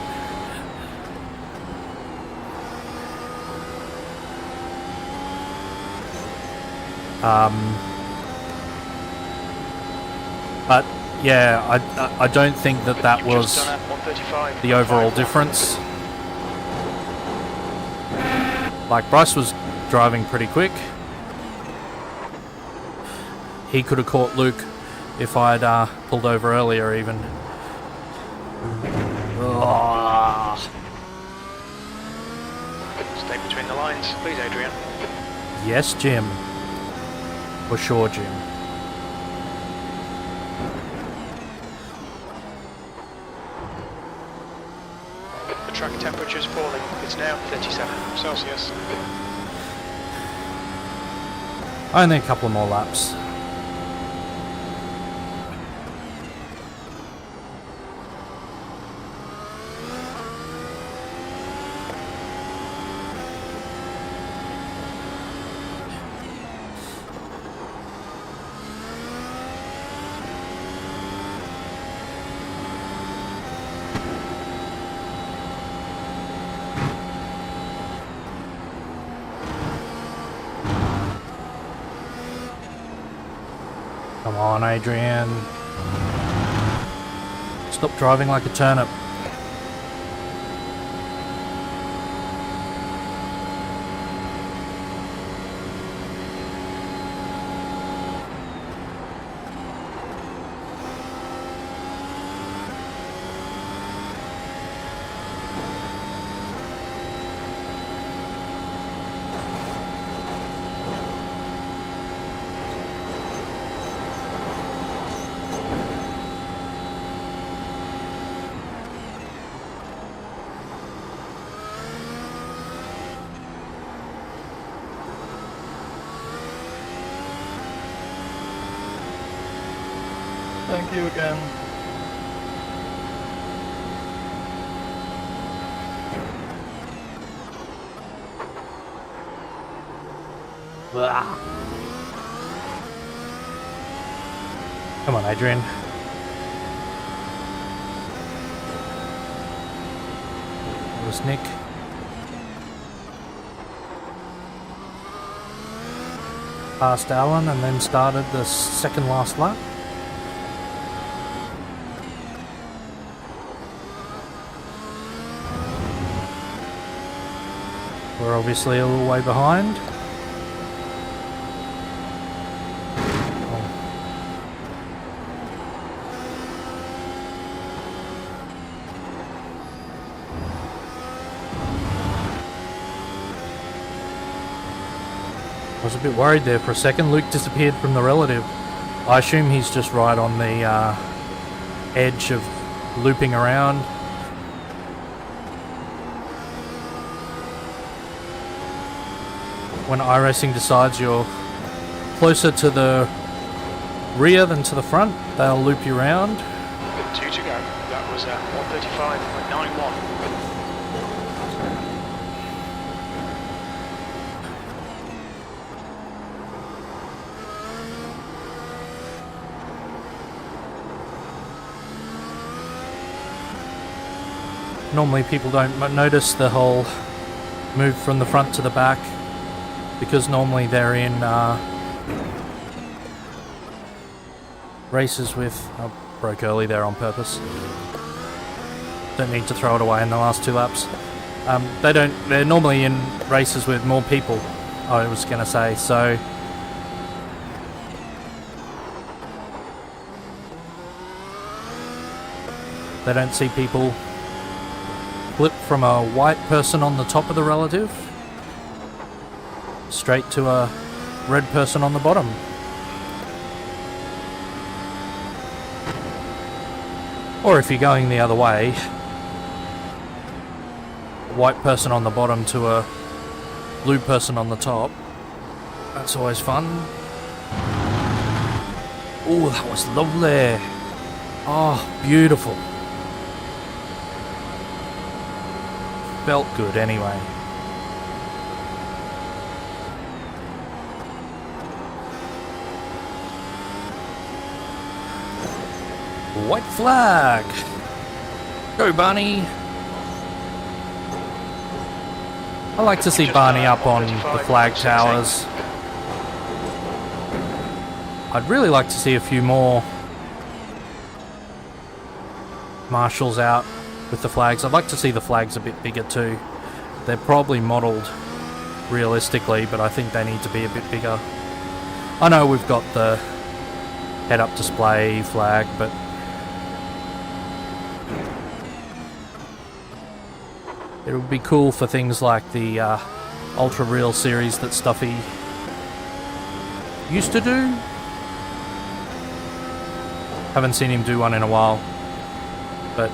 yeah, I don't think that was the overall difference. Like, Bryce was driving pretty quick. He could have caught Luke if I'd pulled over earlier even. Stay between the lines, please, Adrian. Yes, Jim. For sure, Jim. The track temperature is falling. It's now 37 Celsius. Only a couple more laps. Come on, Adrian. Stop driving like a turnip. Thank you again. Come on, Adrian. That was Nick. Passed Alan and then started the second last lap. We're obviously a little way behind. I was a bit worried there for a second. Luke disappeared from the relative. I assume he's just right on the edge of looping around. When iRacing decides you're closer to the rear than to the front, they'll loop you around. 2 to go. That was 135.91. Normally people don't notice the whole move from the front to the back, because normally they're in races with... I broke early there on purpose. don't need to throw it away in the last 2 laps. They're normally in races with more people, I was going to say, so they don't see people flip from a white person on the top of the relative straight to a red person on the bottom. Or if you're going the other way, white person on the bottom to a blue person on the top. That's always fun. Oh, that was lovely. Oh, beautiful. Felt good anyway. White flag! Go, Barney! I like to see Barney up on the flag towers. I'd really like to see a few more marshals out with the flags. I'd like to see the flags a bit bigger too. They're probably modelled realistically, but I think they need to be a bit bigger. I know we've got the head-up display flag, but it would be cool for things like the Ultra Real series that Stuffy used to do. Haven't seen him do one in a while, but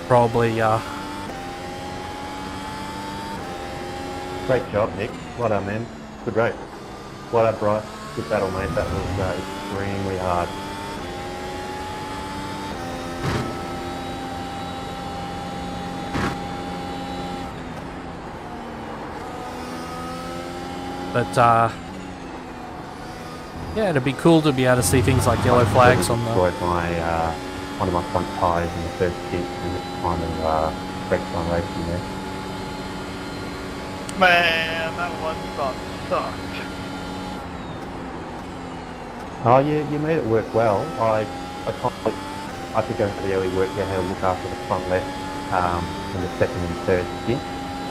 probably Great job, Nick. Well done, man. Good race. Well done, Bryce. Good battle, mate. That was extremely hard. But yeah, it'd be cool to be able to see things like yellow flags on the... I destroyed my, one of my front tyres in the first hit, and it kind of wrecked my racing there. Man, that one stop sucked. Oh, you made it work well. I think I really worked out how to look after the front left in the second and third stint.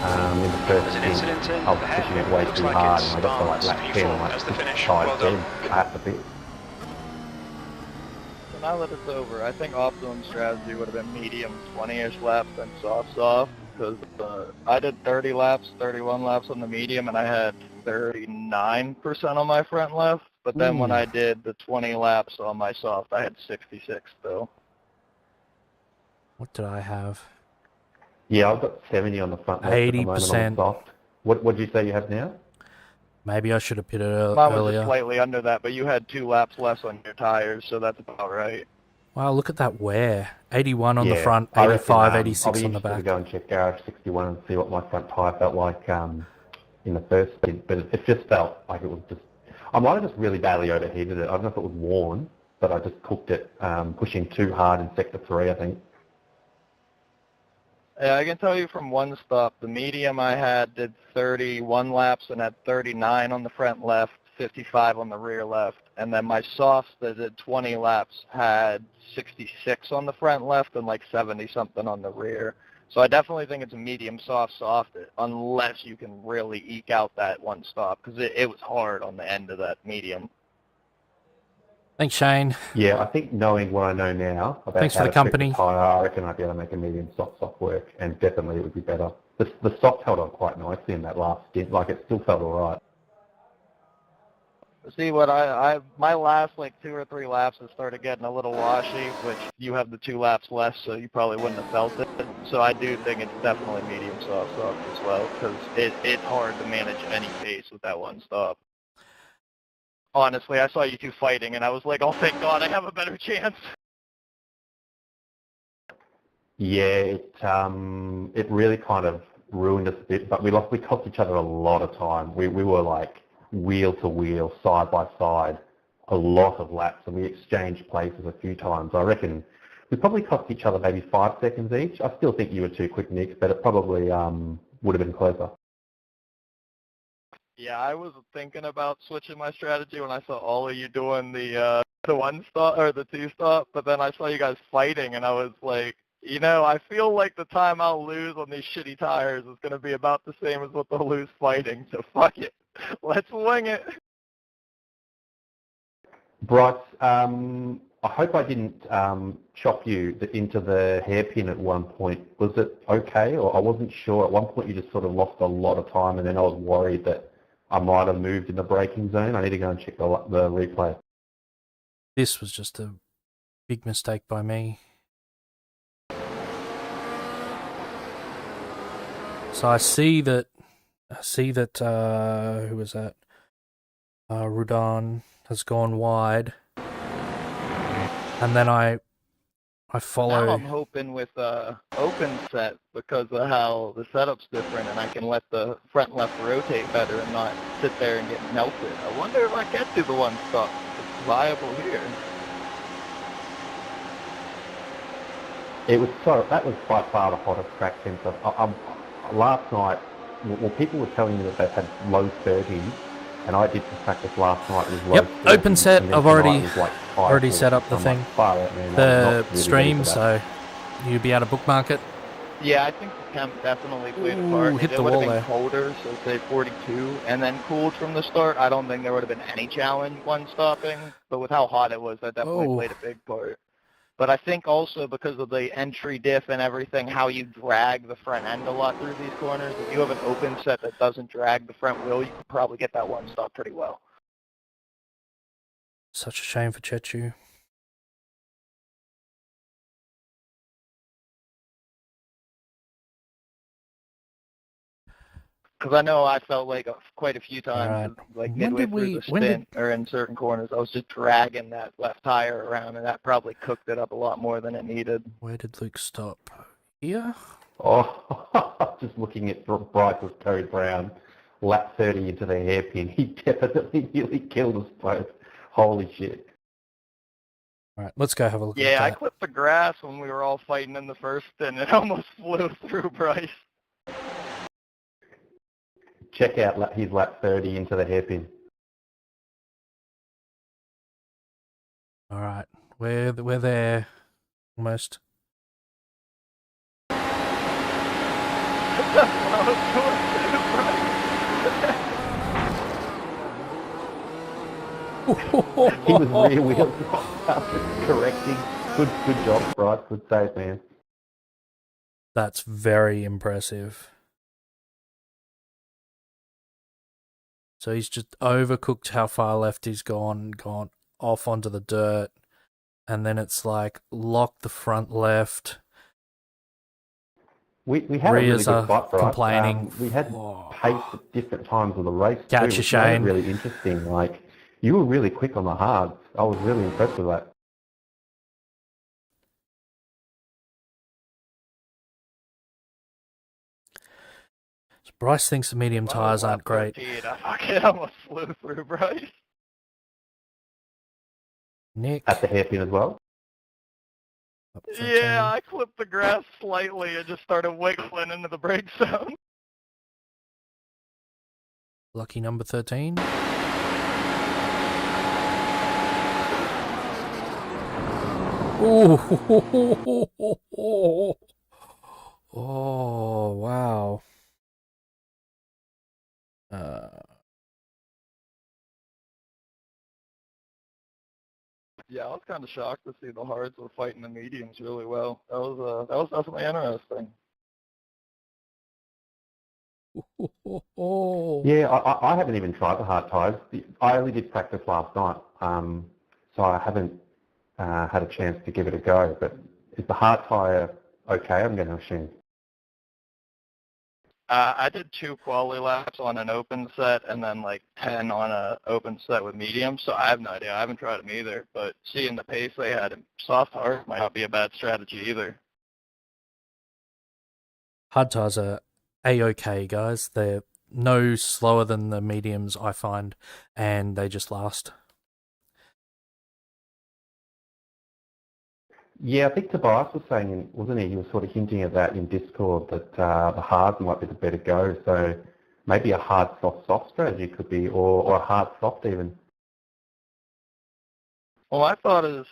In the first stint, I was pushing it way too hard, and I got to like lap 10 and like 65 10. I have to be. So now that it's over, I think optimum strategy would have been medium 20-ish laps and soft, because I did 30 laps, 31 laps on the medium, and I had 39% on my front left. But then when I did the 20 laps on my soft, I had 66 still. What did I have? Yeah, I've got 70 on the front left 80%. at the moment on the soft. What did you say you have now? Maybe I should have pitted Mine was earlier. just slightly under that, but you had 2 laps less on your tires, so that's about right. Wow, look at that wear. 81 on the Yeah, front, I 85, reckon, 86 I'll be on the interested back. to go and check Garage 61 and see what my front tyre felt like in the first stint, but it just felt like it was just... I might have just really badly overheated it. I don't know if it was worn, but I just cooked it pushing too hard in Sector 3, I think. Yeah, I can tell you from one stop, the medium I had did 31 laps and had 39 on the front left, 55 on the rear left. And then my softs that did 20 laps had 66 on the front left and like 70-something on the rear. So I definitely think it's a medium soft, unless you can really eke out that one stop, because it was hard on the end of that medium. Thanks, Shane. Yeah, I think knowing what I know now about Thanks how for the to trick company. the tyre, I reckon I'd be able to make a medium soft work, and definitely it would be better. The soft held on quite nicely in that last stint, like it still felt alright. See, what my last like 2 or 3 laps it started getting a little washy, which you have the 2 laps less, so you probably wouldn't have felt it. So I do think it's definitely medium soft as well, because it's hard to manage any pace with that one stop. Honestly, I saw you 2 fighting, and I was like, oh, thank God, I have a better chance. Yeah, it really kind of ruined us a bit, but we cost each other a lot of time. We were like wheel to wheel, side by side, a lot of laps, and we exchanged places a few times. I reckon we probably cost each other maybe 5 seconds each. I still think you were too quick, Nick, but it probably would have been closer. Yeah, I was thinking about switching my strategy when I saw all of you doing the one stop or the two stop, but then I saw you guys fighting, and I was like, you know, I feel like the time I'll lose on these shitty tires is going to be about the same as what they'll lose fighting. So fuck it, let's wing it. Bryce, I hope I didn't chop you into the hairpin at one point. Was it okay? Or I wasn't sure. At one point you just sort of lost a lot of time, and then I was worried that I might have moved in the braking zone. I need to go and check the replay. This was just a big mistake by me. So I see that who was that? Rudan has gone wide, and then I follow. Now I'm hoping with open set because of how the setup's different, and I can let the front and left rotate better and not sit there and get melted. I wonder if I get to the one stop. It's viable here. It was that was by far the hottest track since last night. Well, people were telling me that they had low 30s, and I did some practice last night with low 30s. Open set. I've already Like set up the thing, the stream, so you'll be able to bookmark it. Yeah, I think the temp definitely played a part. Hit It the would have wall been there. colder, so say 42, and then cooled from the start. I don't think there would have been any challenge one stopping, but with how hot it was, that definitely played a big part. But I think also because of the entry diff and everything, how you drag the front end a lot through these corners, if you have an open set that doesn't drag the front wheel, you can probably get that one stop pretty well. Such a shame for Chechu. Because I know I felt like quite a few times, Right. like When midway did through the stint or in certain corners, I was just dragging that left tire around, and that probably cooked it up a lot more than it needed. Where did Luke stop? Here? Oh, just looking at Bryce's Code Brown, lap 30 into the hairpin. He definitely nearly killed us both. Holy shit. All right, let's go have a look at Yeah, I that. clipped the grass when we were all fighting in the first stint. It almost flew through Bryce. Check out his lap 30 into the hairpin. All right, we're there almost. That's what I was He was rear wheel correcting. Good job, Bryce. Good save, man. That's very impressive. So he's just overcooked how far left he's gone off onto the dirt, and then it's like lock the front left. We had a really Rears good are fight, Bryce. complaining. We had pace at different times of the race Catch too, you, which made it Shane. really interesting. Like, you were really quick on the hards. I was really impressed with that. Bryce thinks the medium tyres aren't great. I fucking almost flew through Bryce. Nick. At the hairpin as well. Yeah, I clipped the grass slightly and just started wiggling into the brake zone. Lucky number 13. Oh, oh, wow. Yeah, I was kind of shocked to see the hards were fighting the mediums really well. That was definitely interesting. Yeah, I haven't even tried the hard tyres. I only did practice last night, so I haven't had a chance to give it a go. But is the hard tyre okay? I'm going to assume. I did 2 quali laps on an open set and then like 10 on a open set with medium, so I have no idea. I haven't tried them either, but seeing the pace they had in soft hard might not be a bad strategy either. Hard tyres are A-OK, guys. They're no slower than the mediums, I find, and they just last. Yeah, I think Tobias was saying, wasn't he? He was sort of hinting at that in Discord that the hard might be the better go. So maybe a hard soft strategy could be, or a hard soft even. Well, my thought is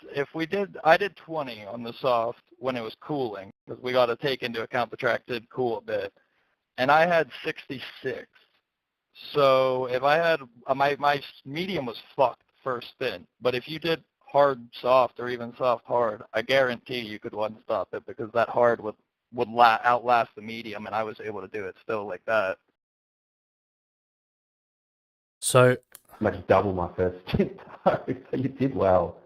I did 20 on the soft when it was cooling, because we got to take into account the track did cool a bit, and I had 66. So if I had, my medium was fucked first spin, but if you did hard soft or even soft hard, I guarantee you could one stop it, because that hard would outlast the medium, and I was able to do it still like that. So Much double my first stint, so you did well.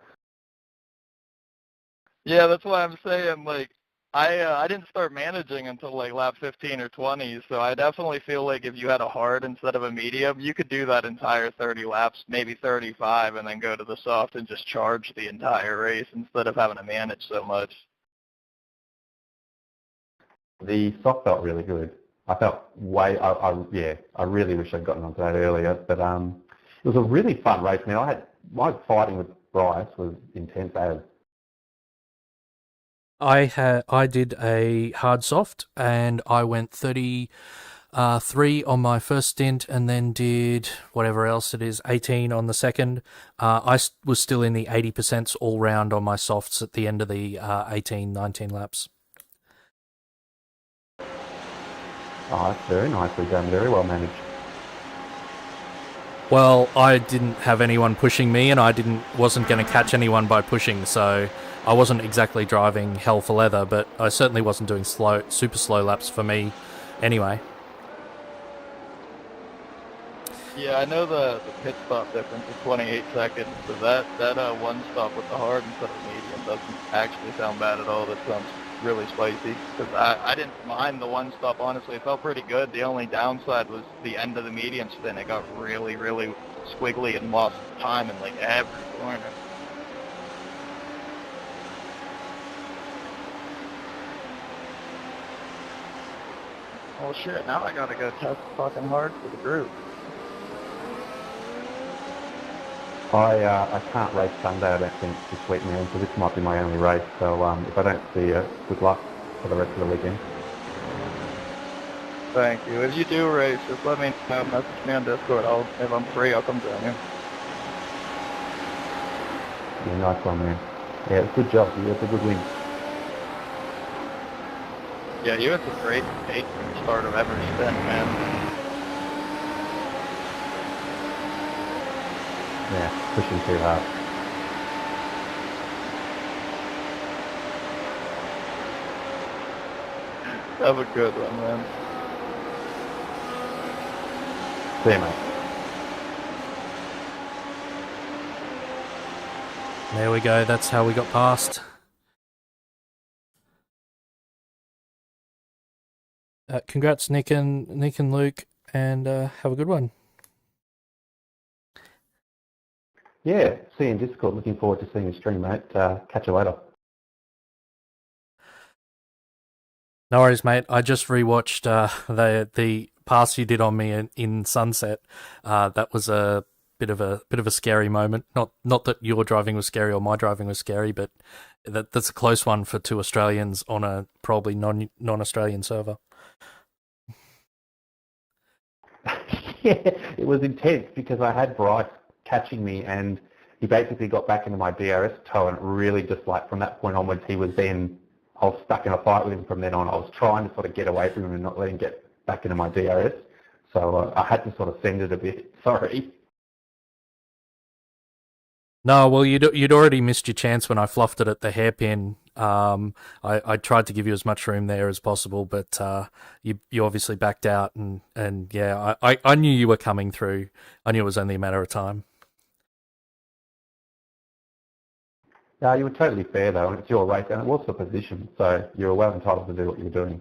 Yeah, that's why I'm saying, like, I didn't start managing until like lap 15 or 20, so I definitely feel like if you had a hard instead of a medium, you could do that entire 30 laps, maybe 35, and then go to the soft and just charge the entire race instead of having to manage so much. The soft felt really good. I felt I really wish I'd gotten onto that earlier, but it was a really fun race. Now, my fighting with Bryce was intense as. I did a hard soft, and I went 33 on my first stint, and then did whatever else it is, 18 on the second. I was still in the 80% all round on my softs at the end of the 18, 19 laps. Oh, that's very nicely done. Very well managed. Well, I didn't have anyone pushing me, and wasn't going to catch anyone by pushing, so I wasn't exactly driving hell for leather, but I certainly wasn't doing super slow laps for me anyway. Yeah, I know the pit stop difference is 28 seconds, so that one stop with the hard instead of medium doesn't actually sound bad at all. That sounds really spicy, because I didn't mind the one stop, honestly. It felt pretty good. The only downside was the end of the medium spin. It got really, really squiggly and lost time in like every corner. Oh shit, now I gotta go test fucking hard for the group. I can't race Sunday, I don't think, this week, man, so this might be my only race. So if I don't see you, good luck for the rest of the weekend. Thank you. If you do race, just let me know. Message me on Discord. If I'm free, I'll come join you. Yeah, nice one, man. Yeah, good job. It's a good win. Yeah, you had a great start of every stint, man. Yeah, pushing too hard. Have a good one, man. See you, mate. There we go, that's how we got past. Congrats, Nick and Luke, and have a good one. Yeah, see you in Discord. Looking forward to seeing you stream, mate. Catch you later. No worries, mate. I just rewatched the pass you did on me in Sunset. That was a bit of a scary moment. Not that your driving was scary or my driving was scary, but that's a close one for two Australians on a probably non-Australian server. Yeah, it was intense because I had Bryce catching me, and he basically got back into my DRS toe, and it really just, like, from that point onwards, I was stuck in a fight with him from then on. I was trying to sort of get away from him and not let him get back into my DRS, so I had to sort of send it a bit. Sorry. No, well, you'd already missed your chance when I fluffed it at the hairpin. I tried to give you as much room there as possible, but you obviously backed out, and yeah, I knew you were coming through. I knew it was only a matter of time. No, you were totally fair, though, and it's your race, and it was the position, so you were well entitled to do what you were doing.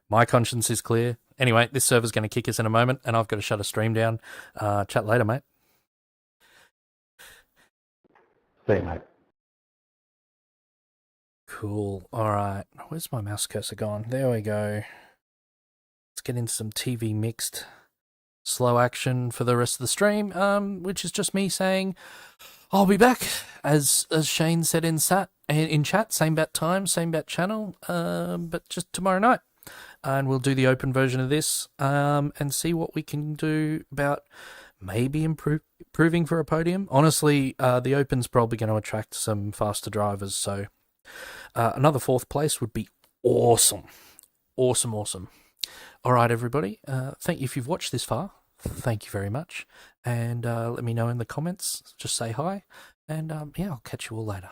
My conscience is clear. Anyway, this server's going to kick us in a moment, and I've got to shut a stream down. Chat later, mate. See you, mate. Cool. All right. Where's my mouse cursor gone? There we go. Let's get into some TV mixed slow action for the rest of the stream, which is just me saying I'll be back, as Shane said in chat, same bat time, same bat channel, but just tomorrow night. and we'll do the open version of this and see what we can do about maybe improving for a podium. Honestly, the Open's probably going to attract some faster drivers, so another 4th place would be awesome. Awesome. All right, everybody. Thank you if you've watched this far. Thank you very much. And let me know in the comments. Just say hi. And yeah, I'll catch you all later.